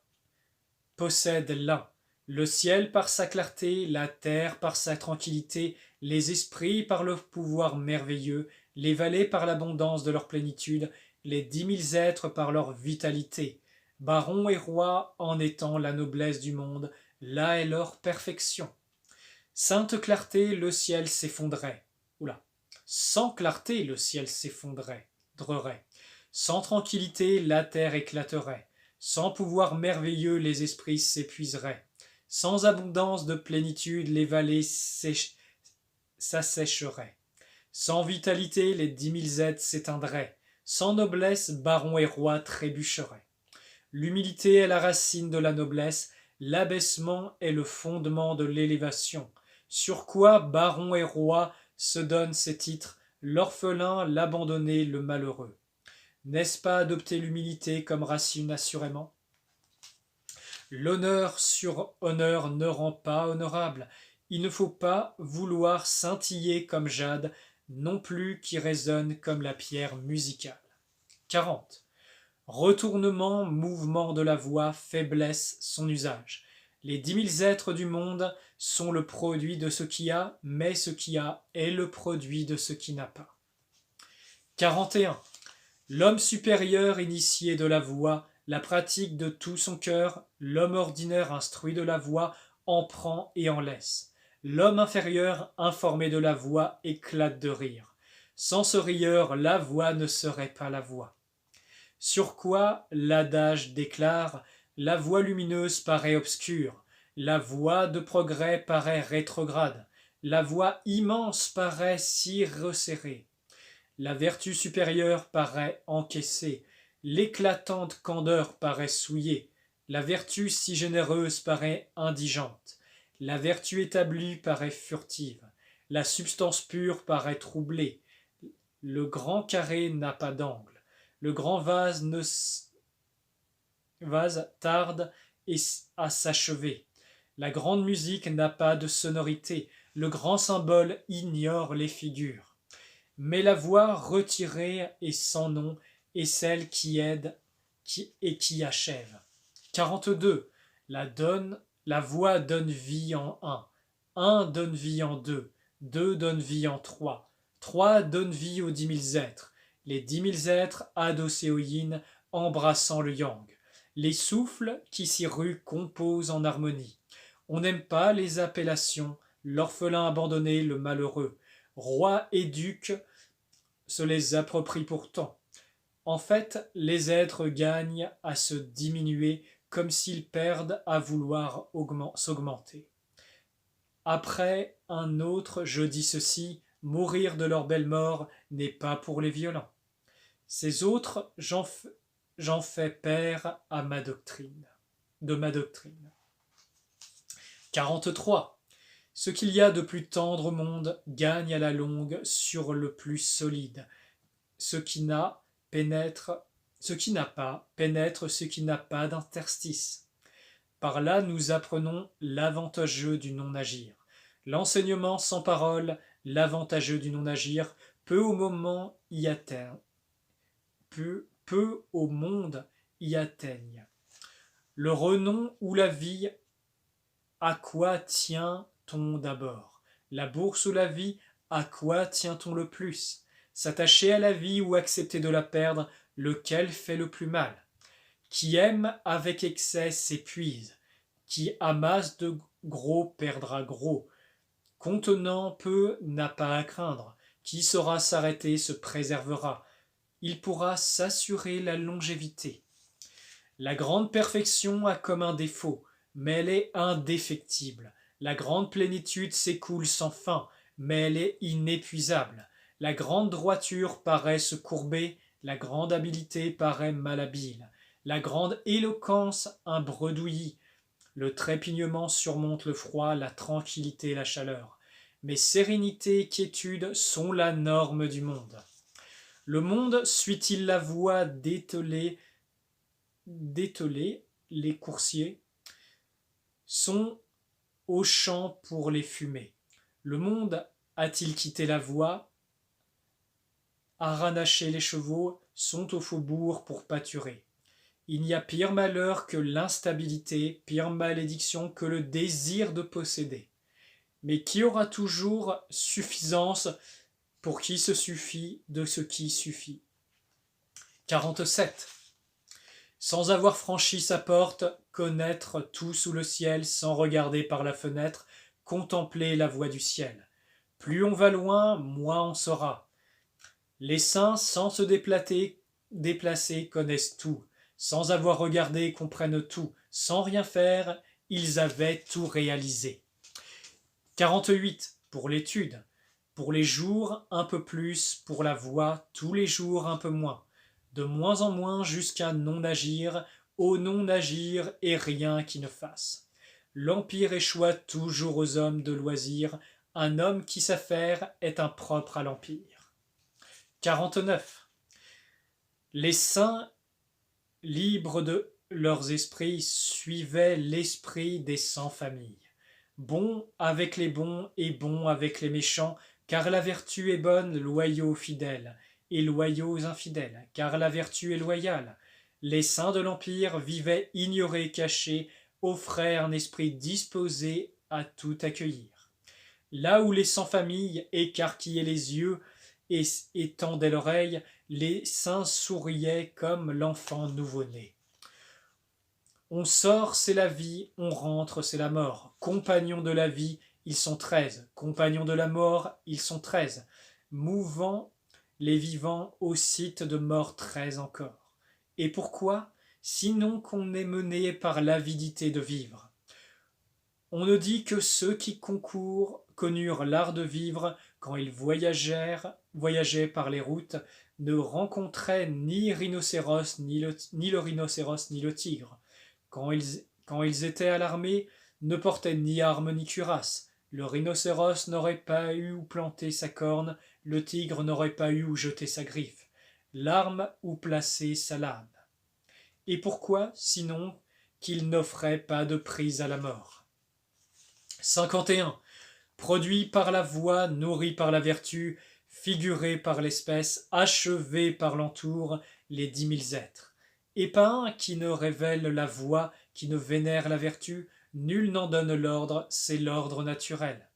possède l'un. Le ciel par sa clarté, la terre par sa tranquillité, les esprits par leur pouvoir merveilleux, les vallées par l'abondance de leur plénitude, les 10 000 êtres par leur vitalité. Barons et rois en étant la noblesse du monde, là est leur perfection. Sainte clarté, le ciel s'effondrait. Sans clarté, le ciel s'effondrerait. Sans tranquillité, la terre éclaterait. Sans pouvoir merveilleux, les esprits s'épuiseraient. Sans abondance de plénitude, les vallées s'assécheraient. Sans vitalité, les 10 000 êtres s'éteindraient. Sans noblesse, barons et rois trébucheraient. L'humilité est la racine de la noblesse, l'abaissement est le fondement de l'élévation. Sur quoi barons et rois se donnent ces titres, l'orphelin, l'abandonné, le malheureux. N'est-ce pas adopter l'humilité comme racine assurément? L'honneur sur honneur ne rend pas honorable. Il ne faut pas vouloir scintiller comme jade, non plus qui résonne comme la pierre musicale. 40. Retournement, mouvement de la voix, faiblesse, son usage. Les 10 000 êtres du monde sont le produit de ce qui a, mais ce qui a est le produit de ce qui n'a pas. 41. L'homme supérieur initié de la voix, la pratique de tout son cœur, l'homme ordinaire instruit de la voix, en prend et en laisse. L'homme inférieur, informé de la voix, éclate de rire. Sans ce rieur, la voix ne serait pas la voix. Sur quoi l'adage déclare, la voie lumineuse paraît obscure, la voie de progrès paraît rétrograde, la voie immense paraît si resserrée. La vertu supérieure paraît encaissée, l'éclatante candeur paraît souillée, la vertu si généreuse paraît indigente, la vertu établie paraît furtive, la substance pure paraît troublée, le grand carré n'a pas d'angle, le grand vase tarde à s'achever, la grande musique n'a pas de sonorité, le grand symbole ignore les figures. Mais la voix retirée et sans nom est celle qui aide et qui achève. 42. La voix donne vie en un donne vie en deux donne vie en trois donne vie aux 10 000 êtres, les 10 000 êtres adossés au yin, embrassant le yang. Les souffles qui s'y ruent composent en harmonie. On n'aime pas les appellations, l'orphelin abandonné, le malheureux. Roi et duc se les approprient pourtant. En fait, les êtres gagnent à se diminuer comme s'ils perdent à vouloir s'augmenter. Après un autre, je dis ceci, mourir de leur belle mort n'est pas pour les violents. Ces autres, j'en fais père à ma doctrine, de ma doctrine. 43. Ce qu'il y a de plus tendre au monde gagne à la longue sur le plus solide. Ce qui n'a pas pénètre ce qui n'a pas d'interstice. Par là, nous apprenons l'avantageux du non-agir. L'enseignement sans parole, l'avantageux du non-agir, peu au moment y atteint, peu au monde y atteignent. Le renom ou la vie, à quoi tient-on d'abord? La bourse ou la vie, à quoi tient-on le plus? S'attacher à la vie ou accepter de la perdre, lequel fait le plus mal? Qui aime avec excès s'épuise. Qui amasse de gros perdra gros. Contenant peu n'a pas à craindre. Qui saura s'arrêter se préservera. Il pourra s'assurer la longévité. La grande perfection a comme un défaut, mais elle est indéfectible. La grande plénitude s'écoule sans fin, mais elle est inépuisable. La grande droiture paraît se courber, la grande habileté paraît malhabile. La grande éloquence un bredouillis. Le trépignement surmonte le froid, la tranquillité la chaleur. Mais sérénité et quiétude sont la norme du monde. Le monde suit-il la voie d'ételer les coursiers sont aux champs pour les fumer. Le monde a-t-il quitté la voie, harnaché les chevaux, sont au faubourg pour pâturer. Il n'y a pire malheur que l'instabilité, pire malédiction que le désir de posséder. Mais qui aura toujours suffisance pour qui se suffit de ce qui suffit? 47. Sans avoir franchi sa porte, connaître tout sous le ciel, sans regarder par la fenêtre, contempler la voie du ciel. Plus on va loin, moins on saura. Les saints, sans se déplacer, connaissent tout. Sans avoir regardé, comprennent tout. Sans rien faire, ils avaient tout réalisé. 48. Pour l'étude. Pour les jours, un peu plus. Pour la voix, tous les jours, un peu moins. De moins en moins jusqu'à non-agir, au non-agir et rien qui ne fasse. L'empire échoua toujours aux hommes de loisir, un homme qui sait faire est impropre à l'empire. 49. Les saints, libres de leurs esprits, suivaient l'esprit des sans-familles. Bons avec les bons et bons avec les méchants, car la vertu est bonne, loyaux fidèles, et loyaux infidèles, car la vertu est loyale. Les saints de l'Empire vivaient ignorés, cachés, offraient un esprit disposé à tout accueillir. Là où les sans-famille écarquillaient les yeux et étendaient l'oreille, les saints souriaient comme l'enfant nouveau-né. On sort, c'est la vie, on rentre, c'est la mort. Compagnons de la vie, ils sont 13. Compagnons de la mort, ils sont 13. Mouvant les vivants au site de mort 13 encore. Et pourquoi? Sinon qu'on est mené par l'avidité de vivre. On ne dit que ceux qui connurent l'art de vivre, quand ils voyageaient par les routes, ne rencontraient ni rhinocéros, ni le rhinocéros, ni le tigre. Quand ils étaient à l'armée, ne portaient ni armes ni cuirasses. Le rhinocéros n'aurait pas eu où planter sa corne, le tigre n'aurait pas eu où jeter sa griffe, l'arme où placer sa lame. Et pourquoi, sinon, qu'il n'offrait pas de prise à la mort? 51. Produit par la voix, nourri par la vertu, figuré par l'espèce, achevé par l'entour, les 10 000 êtres. Et pas un qui ne révèle la voix, qui ne vénère la vertu, nul n'en donne l'ordre, c'est l'ordre naturel.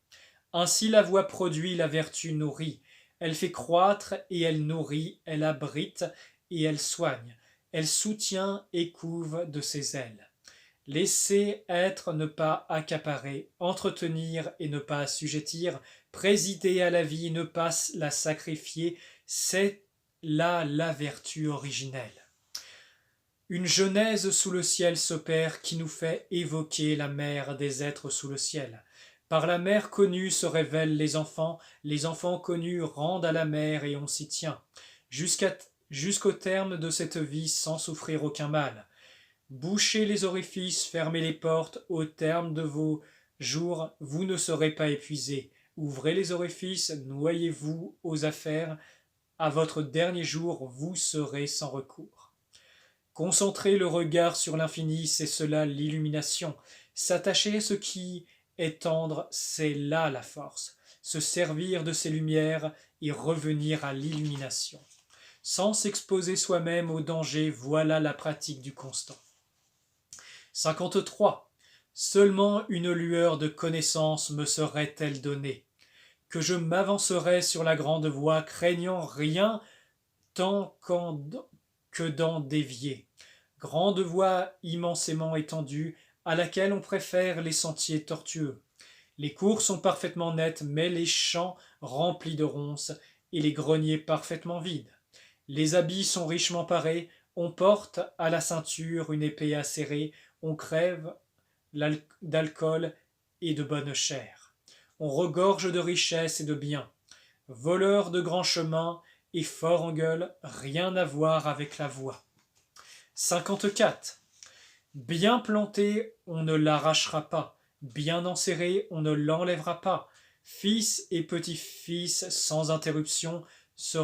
Ainsi la voix produit, la vertu nourrit. Elle fait croître et elle nourrit, elle abrite et elle soigne. Elle soutient et couve de ses ailes. Laisser être, ne pas accaparer, entretenir et ne pas assujettir, présider à la vie, ne pas la sacrifier, c'est là la vertu originelle. Une genèse sous le ciel s'opère qui nous fait évoquer la mère des êtres sous le ciel. Par la mère connue se révèlent les enfants connus rendent à la mère et on s'y tient. Jusqu'à jusqu'au terme de cette vie sans souffrir aucun mal. Bouchez les orifices, fermez les portes, au terme de vos jours, vous ne serez pas épuisés. Ouvrez les orifices, noyez-vous aux affaires, à votre dernier jour, vous serez sans recours. Concentrer le regard sur l'infini, c'est cela l'illumination. S'attacher à ce qui est tendre, c'est là la force. Se servir de ces lumières et revenir à l'illumination. Sans s'exposer soi-même au danger, voilà la pratique du constant. 53. Seulement une lueur de connaissance me serait-elle donnée, que je m'avancerais sur la grande voie, craignant rien tant que d'en dévier. Grande voie immensément étendue, à laquelle on préfère les sentiers tortueux. Les cours sont parfaitement nets, mais les champs remplis de ronces, et les greniers parfaitement vides. Les habits sont richement parés, on porte à la ceinture une épée acérée, on crève d'alcool et de bonne chair. On regorge de richesses et de biens. Voleurs de grands chemins et fort en gueule, rien à voir avec la voie. 54. Bien planté, on ne l'arrachera pas. Bien enserré, on ne l'enlèvera pas. Fils et petits-fils, sans interruption, se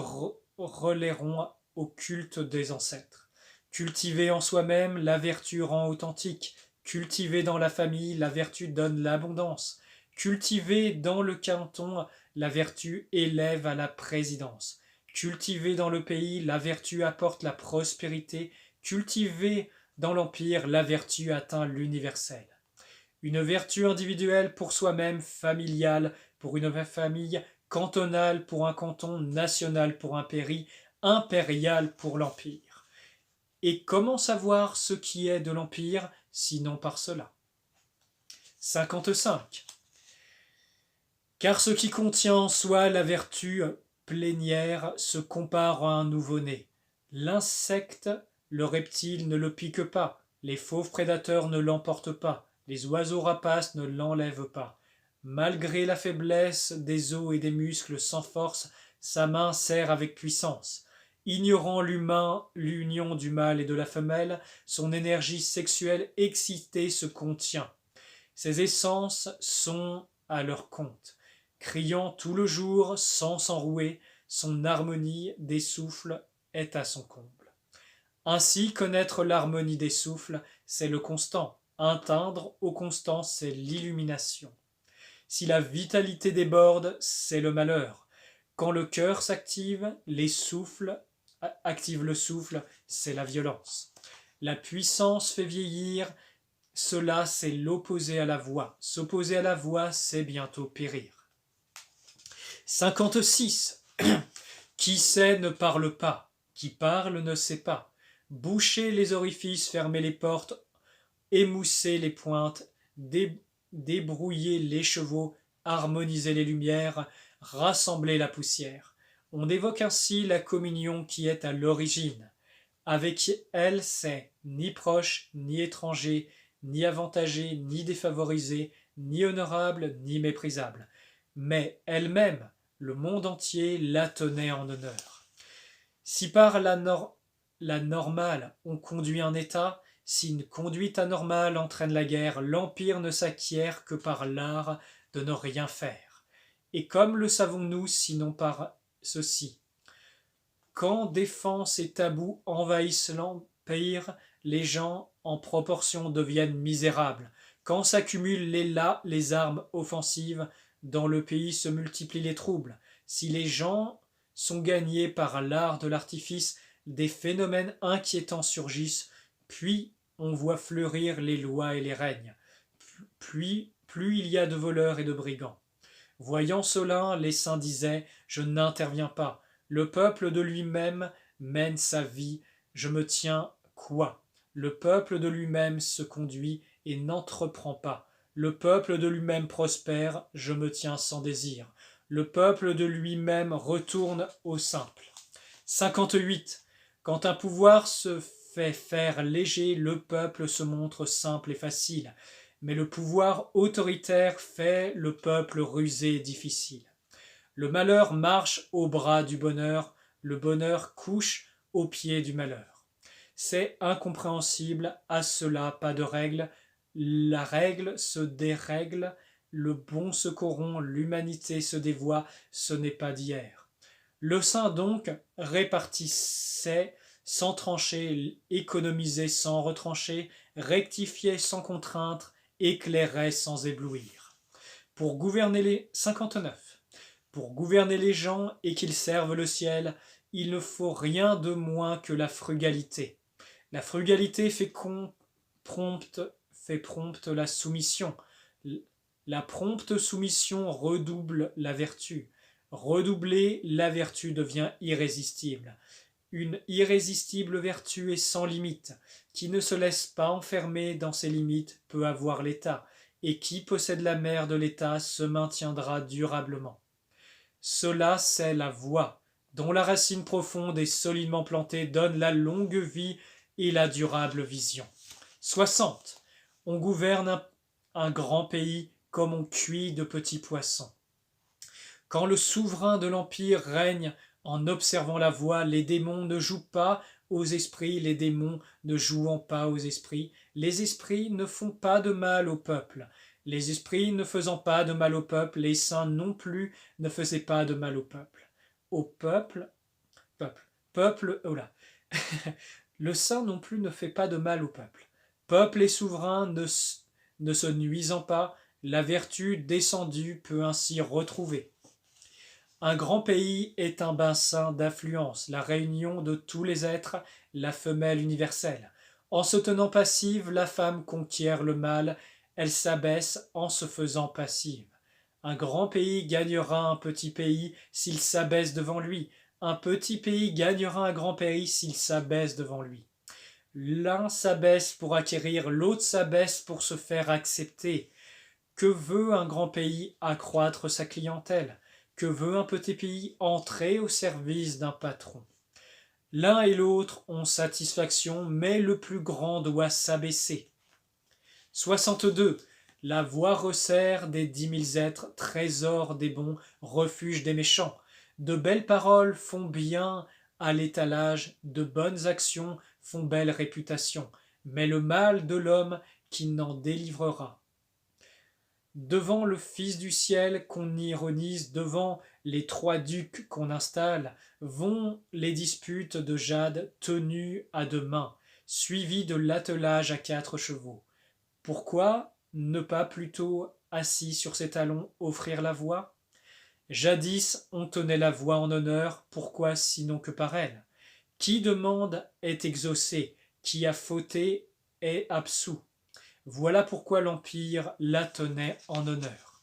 relayeront au culte des ancêtres. Cultiver en soi-même, la vertu rend authentique. Cultiver dans la famille, la vertu donne l'abondance. Cultiver dans le canton, la vertu élève à la présidence. Cultiver dans le pays, la vertu apporte la prospérité. Cultiver dans l'empire, la vertu atteint l'universel. Une vertu individuelle pour soi-même, familiale pour une famille, cantonale pour un canton, nationale pour un pays, impériale pour l'empire. Et comment savoir ce qui est de l'empire, sinon par cela? 55. Car ce qui contient en soi la vertu plénière se compare à un nouveau-né. L'insecte, le reptile ne le pique pas, les fauves prédateurs ne l'emportent pas, les oiseaux rapaces ne l'enlèvent pas. Malgré la faiblesse des os et des muscles sans force, sa main serre avec puissance. Ignorant l'humain, l'union du mâle et de la femelle, son énergie sexuelle excitée se contient. Ses essences sont à leur compte. Criant tout le jour, sans s'enrouer, son harmonie des souffles est à son comble. Ainsi, connaître l'harmonie des souffles, c'est le constant. Atteindre au constant, c'est l'illumination. Si la vitalité déborde, c'est le malheur. Quand le cœur s'active, les souffles activent le souffle, c'est la violence. La puissance fait vieillir, cela c'est l'opposé à la voix. S'opposer à la voix, c'est bientôt périr. 56. Qui sait ne parle pas, qui parle ne sait pas. Bouchez les orifices, fermez les portes, émoussez les pointes, débrouillez les chevaux, harmonisez les lumières, rassemblez la poussière. On évoque ainsi la communion qui est à l'origine. Avec elle, c'est ni proche, ni étranger, ni avantagé, ni défavorisé, ni honorable, ni méprisable. Mais elle-même, le monde entier la tenait en honneur. Si par la normale on conduit un État, si une conduite anormale entraîne la guerre, l'empire ne s'acquiert que par l'art de ne rien faire. Et comme le savons-nous, sinon par ceci? Quand défense et tabous envahissent l'empire, les gens en proportion deviennent misérables. Quand s'accumulent les armes offensives, dans le pays se multiplient les troubles. Si les gens sont gagnés par l'art de l'artifice, des phénomènes inquiétants surgissent, puis on voit fleurir les lois et les règnes. Puis, plus il y a de voleurs et de brigands. Voyant cela, les saints disaient « Je n'interviens pas. Le peuple de lui-même mène sa vie. Je me tiens quoi? Le peuple de lui-même se conduit et n'entreprend pas. Le peuple de lui-même prospère. Je me tiens sans désir. Le peuple de lui-même retourne au simple. » 58. Quand un pouvoir se fait faire léger, le peuple se montre simple et facile. Mais le pouvoir autoritaire fait le peuple rusé et difficile. Le malheur marche au bras du bonheur, le bonheur couche au pied du malheur. C'est incompréhensible, à cela pas de règle, la règle se dérègle, le bon se corrompt, l'humanité se dévoie, ce n'est pas d'hier. Le saint donc répartissait sans trancher, économisait sans retrancher, rectifiait sans contrainte, éclairait sans éblouir. Pour gouverner les 59. Pour gouverner les gens et qu'ils servent le ciel, il ne faut rien de moins que la frugalité. La frugalité prompte la soumission. La prompte soumission redouble la vertu. Redoublée, la vertu devient irrésistible. Une irrésistible vertu est sans limite. Qui ne se laisse pas enfermer dans ses limites peut avoir l'état, et qui possède la mer de l'état se maintiendra durablement. Cela, c'est la voie, dont la racine profonde et solidement plantée donne la longue vie et la durable vision. 60. On gouverne un grand pays comme on cuit de petits poissons. Quand le souverain de l'empire règne en observant la voie, les démons ne jouent pas aux esprits, les démons ne jouant pas aux esprits, les esprits ne font pas de mal au peuple. Les esprits ne faisant pas de mal au peuple, les saints non plus ne faisaient pas de mal au peuple. Au peuple, oh là. Le saint non plus ne fait pas de mal au peuple. Peuple et souverain ne se nuisant pas, la vertu descendue peut ainsi retrouver. Un grand pays est un bassin d'affluence, la réunion de tous les êtres, la femelle universelle. En se tenant passive, la femme conquiert le mal, elle s'abaisse en se faisant passive. Un grand pays gagnera un petit pays s'il s'abaisse devant lui. Un petit pays gagnera un grand pays s'il s'abaisse devant lui. L'un s'abaisse pour acquérir, l'autre s'abaisse pour se faire accepter. Que veut un grand pays? Accroître sa clientèle. Que veut un petit pays? Entrer au service d'un patron. L'un et l'autre ont satisfaction, mais le plus grand doit s'abaisser. 62. La voie resserre des 10 000 êtres, trésor des bons, refuge des méchants. De belles paroles font bien à l'étalage, de bonnes actions font belle réputation, mais le mal de l'homme qui n'en délivrera. Devant le Fils du ciel qu'on ironise, devant les 3 ducs qu'on installe, vont les disputes de jade tenues à 2 mains, suivies de l'attelage à 4 chevaux. Pourquoi ne pas plutôt, assis sur ses talons, offrir la voie? Jadis on tenait la voie en honneur, pourquoi sinon que par elle? Qui demande est exaucé, qui a fauté est absous. Voilà pourquoi l'Empire la tenait en honneur.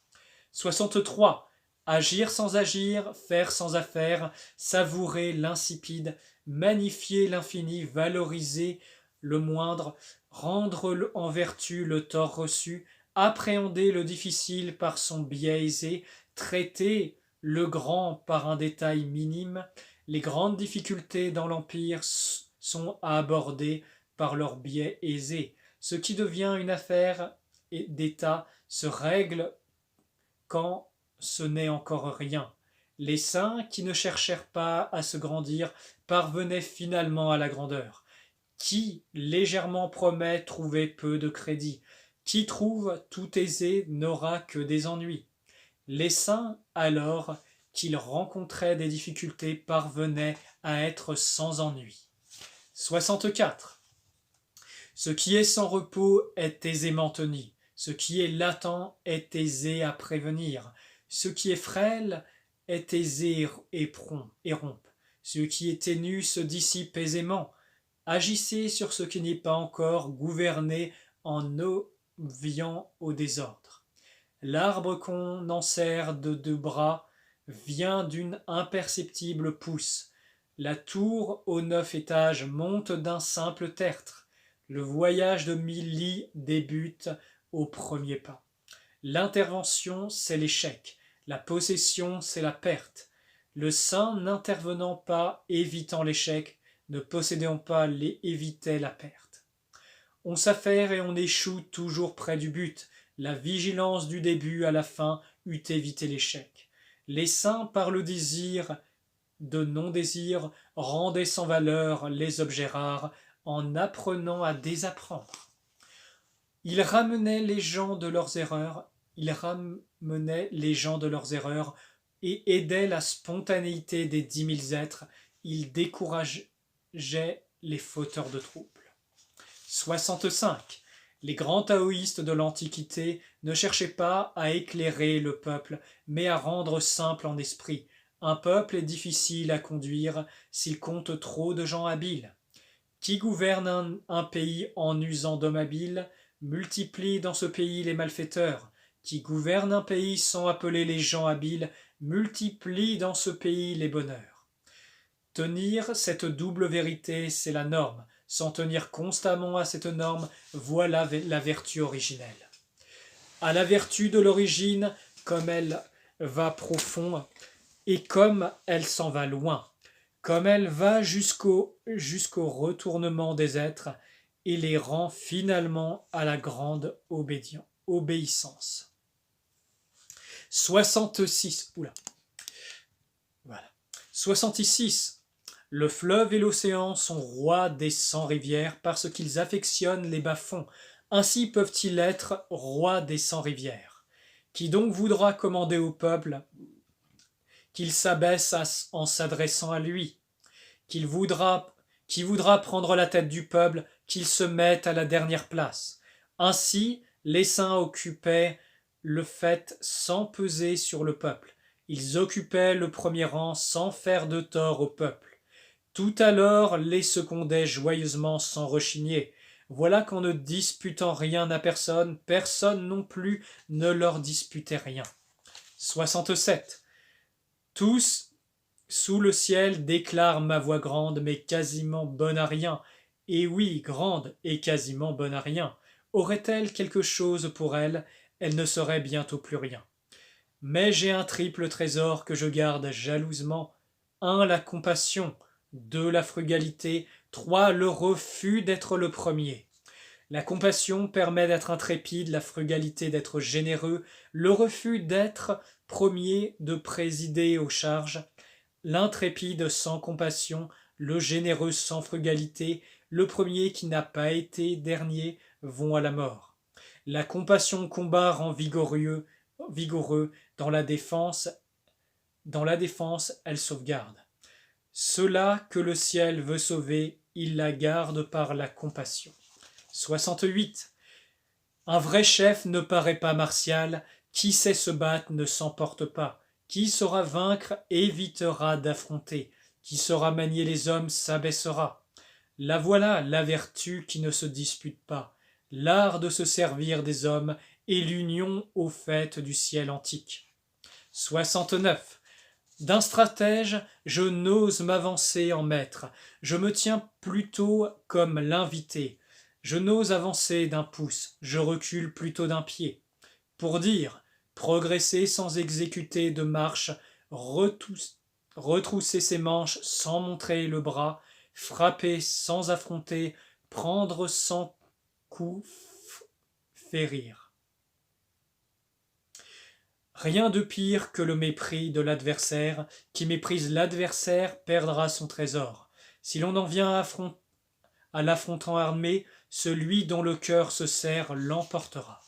63. Agir sans agir, faire sans affaire, savourer l'insipide, magnifier l'infini, valoriser le moindre, rendre en vertu le tort reçu, appréhender le difficile par son biais aisé, traiter le grand par un détail minime, les grandes difficultés dans l'Empire sont à aborder par leur biais aisé. Ce qui devient une affaire d'État se règle quand ce n'est encore rien. Les saints, qui ne cherchèrent pas à se grandir, parvenaient finalement à la grandeur. Qui légèrement promet trouver peu de crédit. Qui trouve tout aisé n'aura que des ennuis. Les saints, alors qu'ils rencontraient des difficultés, parvenaient à être sans ennui. 64. Ce qui est sans repos est aisément tenu. Ce qui est latent est aisé à prévenir. Ce qui est frêle est aisé et rompt. Ce qui est ténu se dissipe aisément. Agissez sur ce qui n'est pas encore, gouvernez en obviant au désordre. L'arbre qu'on enserre de 2 bras vient d'une imperceptible pousse. La tour aux 9 étages monte d'un simple tertre. Le voyage de 1000 lits débute au premier pas. L'intervention, c'est l'échec. La possession, c'est la perte. Le saint n'intervenant pas, évitant l'échec, ne possédant pas, évitait la perte. On s'affaire et on échoue toujours près du but. La vigilance du début à la fin eût évité l'échec. Les saints, par le désir de non-désir rendait sans valeur les objets rares en apprenant à désapprendre. Il ramenait les gens de leurs erreurs, et aidait la spontanéité des 10 000 êtres. Il décourageait les fauteurs de troubles. 65. Les grands taoïstes de l'Antiquité ne cherchaient pas à éclairer le peuple, mais à rendre simple en esprit. Un peuple est difficile à conduire s'il compte trop de gens habiles. Qui gouverne un pays en usant d'hommes habiles multiplie dans ce pays les malfaiteurs. Qui gouverne un pays sans appeler les gens habiles multiplie dans ce pays les bonheurs. Tenir cette double vérité, c'est la norme. S'en tenir constamment à cette norme, voilà la vertu originelle. À la vertu de l'origine, comme elle va profond et comme elle s'en va loin, comme elle va jusqu'au retournement des êtres et les rend finalement à la grande obéissance. 66. Voilà. 66. Le fleuve et l'océan sont rois des 100 rivières parce qu'ils affectionnent les bas-fonds. Ainsi peuvent-ils être rois des 100 rivières. Qui donc voudra commander au peuple qu'il s'abaisse en s'adressant à lui, qui voudra prendre la tête du peuple, qu'il se mette à la dernière place. Ainsi, les saints occupaient le fait sans peser sur le peuple. Ils occupaient le premier rang sans faire de tort au peuple. Tout alors les secondaient joyeusement sans rechigner. Voilà qu'en ne disputant rien à personne, personne non plus ne leur disputait rien. 67. Tous, sous le ciel, déclarent ma voix grande, mais quasiment bonne à rien. Et oui, grande et quasiment bonne à rien. Aurait-elle quelque chose pour elle, elle ne serait bientôt plus rien. Mais j'ai un triple trésor que je garde jalousement. 1. La compassion. 2. La frugalité. 3. Le refus d'être le premier. La compassion permet d'être intrépide, la frugalité d'être généreux, le refus d'être premier de présider aux charges, l'intrépide sans compassion, le généreux sans frugalité, le premier qui n'a pas été dernier vont à la mort. La compassion combat rend vigoureux, dans la défense, elle sauvegarde. Ceux-là que le ciel veut sauver, il la garde par la compassion. 68. Un vrai chef ne paraît pas martial, qui sait se battre ne s'emporte pas, qui saura vaincre évitera d'affronter, qui saura manier les hommes s'abaissera. La voilà, la vertu qui ne se dispute pas, l'art de se servir des hommes et l'union au fait du ciel antique. 69. D'un stratège, je n'ose m'avancer en maître, je me tiens plutôt comme l'invité. Je n'ose avancer d'un pouce, je recule plutôt d'un pied. Pour dire, progresser sans exécuter de marche, retrousser ses manches sans montrer le bras, frapper sans affronter, prendre sans coup, férir. Rien de pire que le mépris de l'adversaire. Qui méprise l'adversaire perdra son trésor. Si l'on en vient à l'affrontant armé, celui dont le cœur se serre l'emportera.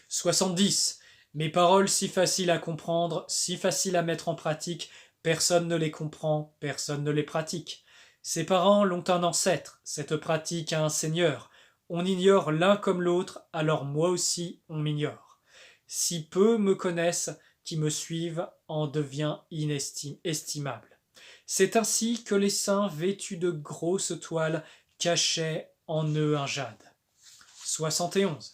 70. Mes paroles si faciles à comprendre, si faciles à mettre en pratique, personne ne les comprend, personne ne les pratique. Ses parents l'ont un ancêtre, cette pratique a un seigneur. On ignore l'un comme l'autre, alors moi aussi on m'ignore. Si peu me connaissent, qui me suivent, en devient inestimable. C'est ainsi que les saints vêtus de grosses toiles cachaient en eux un jade. 71.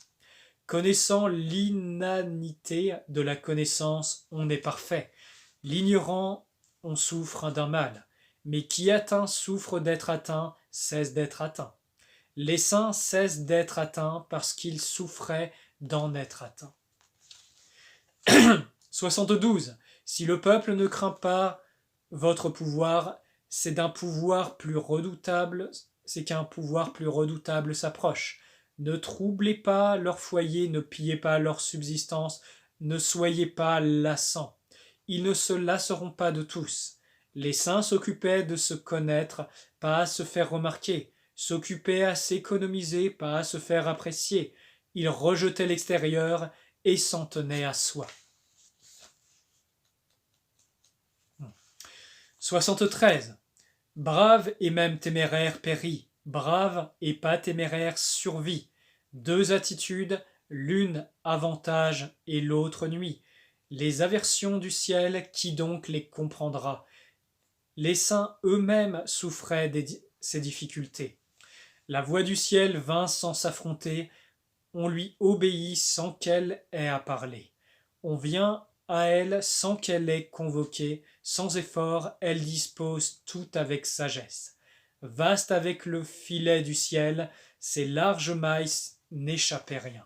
Connaissant l'inanité de la connaissance, on est parfait. L'ignorant, on souffre d'un mal. Mais qui atteint souffre d'être atteint, cesse d'être atteint. Les saints cessent d'être atteints parce qu'ils souffraient d'en être atteints. 72. Si le peuple ne craint pas votre pouvoir, c'est qu'un pouvoir plus redoutable s'approche. Ne troublez pas leur foyer, ne pillez pas leur subsistance, ne soyez pas lassants. Ils ne se lasseront pas de tous. Les saints s'occupaient de se connaître, pas à se faire remarquer, s'occupaient à s'économiser, pas à se faire apprécier. Ils rejetaient l'extérieur et s'en tenaient à soi. 73. Brave et même téméraire périt, brave et pas téméraire survit. Deux attitudes, l'une avantage et l'autre nuit. Les aversions du ciel, qui donc les comprendra? Les saints eux-mêmes souffraient ces difficultés. La voix du ciel vint sans s'affronter, on lui obéit sans qu'elle ait à parler. On vient à elle sans qu'elle ait convoqué, sans effort, elle dispose tout avec sagesse. Vaste avec le filet du ciel, ses larges mailles n'échappent rien.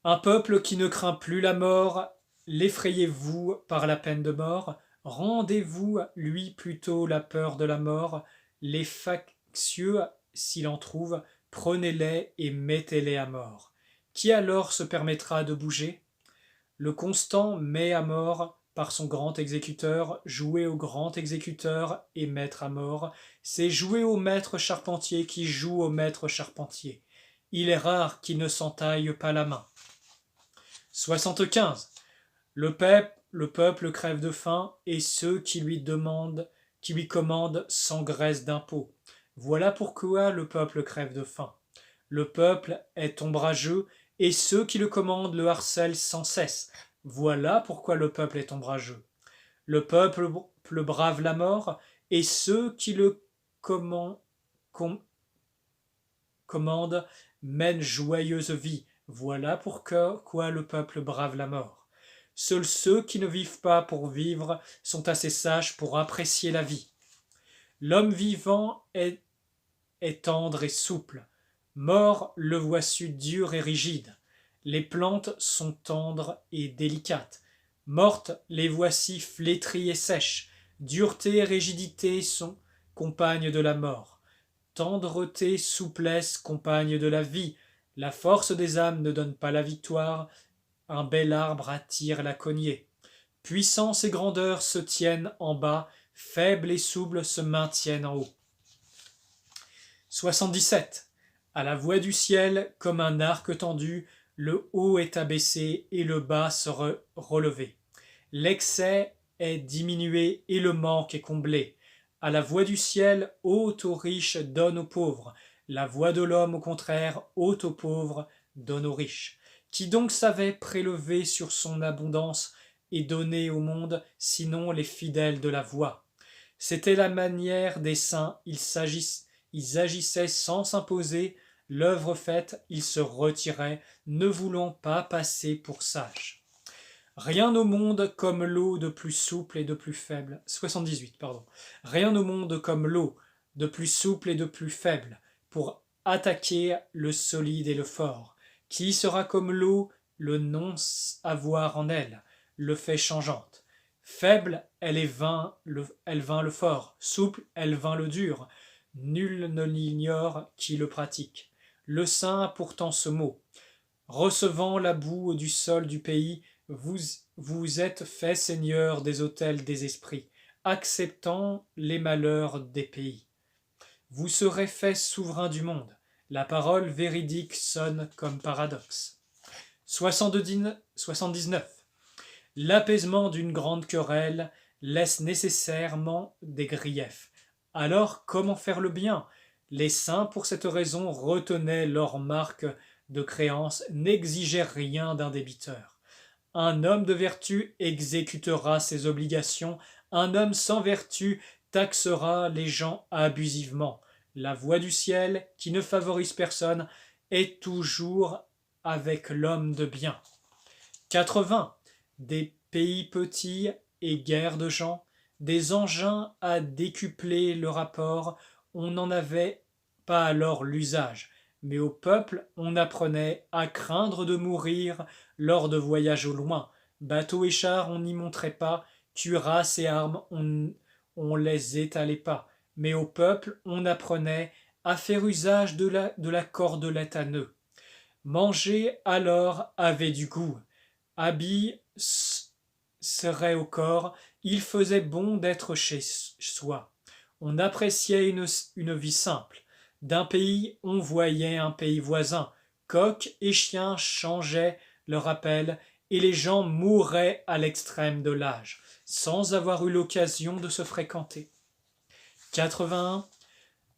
Un peuple qui ne craint plus la mort, l'effrayez-vous par la peine de mort? Rendez-vous lui plutôt la peur de la mort. Les factieux, s'il en trouve, prenez-les et mettez-les à mort. Qui alors se permettra de bouger? Le constant met à mort par son grand exécuteur, jouer au grand exécuteur et mettre à mort, c'est jouer au maître charpentier qui joue au maître charpentier. Il est rare qu'il ne s'entaille pas la main. 75. Le peuple crève de faim, et ceux qui lui commandent s'engraissent d'impôts. Voilà pourquoi le peuple crève de faim. Le peuple est ombrageux, et ceux qui le commandent le harcèlent sans cesse. Voilà pourquoi le peuple est ombrageux. Le peuple brave la mort, et ceux qui le commandent mènent joyeuse vie. Voilà pourquoi le peuple brave la mort. Seuls ceux qui ne vivent pas pour vivre sont assez sages pour apprécier la vie. L'homme vivant est tendre et souple. Mort, le voici dur et rigide. Les plantes sont tendres et délicates. Mortes, les voici flétries et sèches. Dureté et rigidité sont compagnes de la mort. Tendreté, souplesse, compagnes de la vie. La force des âmes ne donne pas la victoire. Un bel arbre attire la cognée. Puissance et grandeur se tiennent en bas. Faible et souple se maintiennent en haut. 77. À la voix du ciel, comme un arc tendu, le haut est abaissé et le bas se relevé. L'excès est diminué et le manque est comblé. À la voix du ciel, ôte aux riches, donne aux pauvres. La voix de l'homme, au contraire, ôte aux pauvres, donne aux riches. Qui donc savait prélever sur son abondance et donner au monde, sinon les fidèles de la voix? C'était la manière des saints, ils agissaient sans s'imposer, l'œuvre faite, ils se retiraient, ne voulant pas passer pour sages. Rien au monde comme l'eau de plus souple et de plus faible. 78, pardon. Rien au monde comme l'eau de plus souple et de plus faible pour attaquer le solide et le fort. Qui sera comme l'eau, le non-avoir en elle, le fait changeante. Faible, elle vainc le fort. Souple, elle vainc le dur. Nul ne l'ignore qui le pratique. Le saint a pourtant ce mot. Recevant la boue du sol du pays, vous êtes fait seigneur des autels des esprits, acceptant les malheurs des pays. Vous serez fait souverain du monde. La parole véridique sonne comme paradoxe. 79. L'apaisement d'une grande querelle laisse nécessairement des griefs. Alors comment faire le bien? Les saints, pour cette raison, retenaient leur marque de créance, n'exigeaient rien d'un débiteur. Un homme de vertu exécutera ses obligations, un homme sans vertu taxera les gens abusivement. La voix du ciel, qui ne favorise personne, est toujours avec l'homme de bien. 80. Des pays petits et guerre de gens, des engins à décupler le rapport, on n'en avait pas alors l'usage, mais au peuple on apprenait à craindre de mourir lors de voyages au loin. Bateaux et chars on n'y montrait pas, cuirasses et armes on les étalait pas, mais au peuple on apprenait à faire usage de la cordelette à nœuds. Manger alors avait du goût. Habits serait au corps, il faisait bon d'être chez soi. On appréciait une vie simple. D'un pays, on voyait un pays voisin. Coq et chien changeaient leur appel, et les gens mouraient à l'extrême de l'âge, sans avoir eu l'occasion de se fréquenter. 81.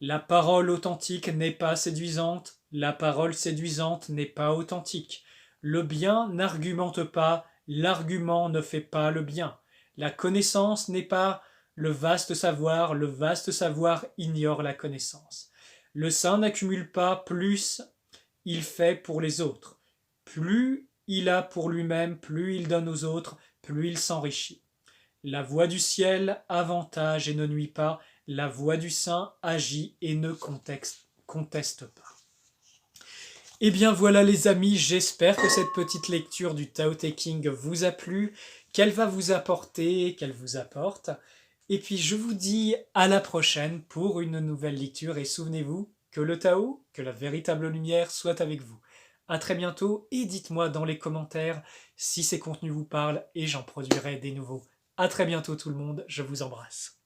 La parole authentique n'est pas séduisante, la parole séduisante n'est pas authentique. Le bien n'argumente pas, l'argument ne fait pas le bien. La connaissance n'est pas le vaste savoir ignore la connaissance. Le saint n'accumule pas, plus il fait pour les autres. Plus il a pour lui-même, plus il donne aux autres, plus il s'enrichit. La voix du ciel avantage et ne nuit pas, la voix du saint agit et ne conteste pas. Et bien voilà les amis, j'espère que cette petite lecture du Tao Te Ching vous a plu, qu'elle va vous apporter, qu'elle vous apporte. Et puis je vous dis à la prochaine pour une nouvelle lecture et souvenez-vous que le Tao, que la véritable lumière soit avec vous. À très bientôt et dites-moi dans les commentaires si ces contenus vous parlent et j'en produirai des nouveaux. À très bientôt tout le monde, je vous embrasse.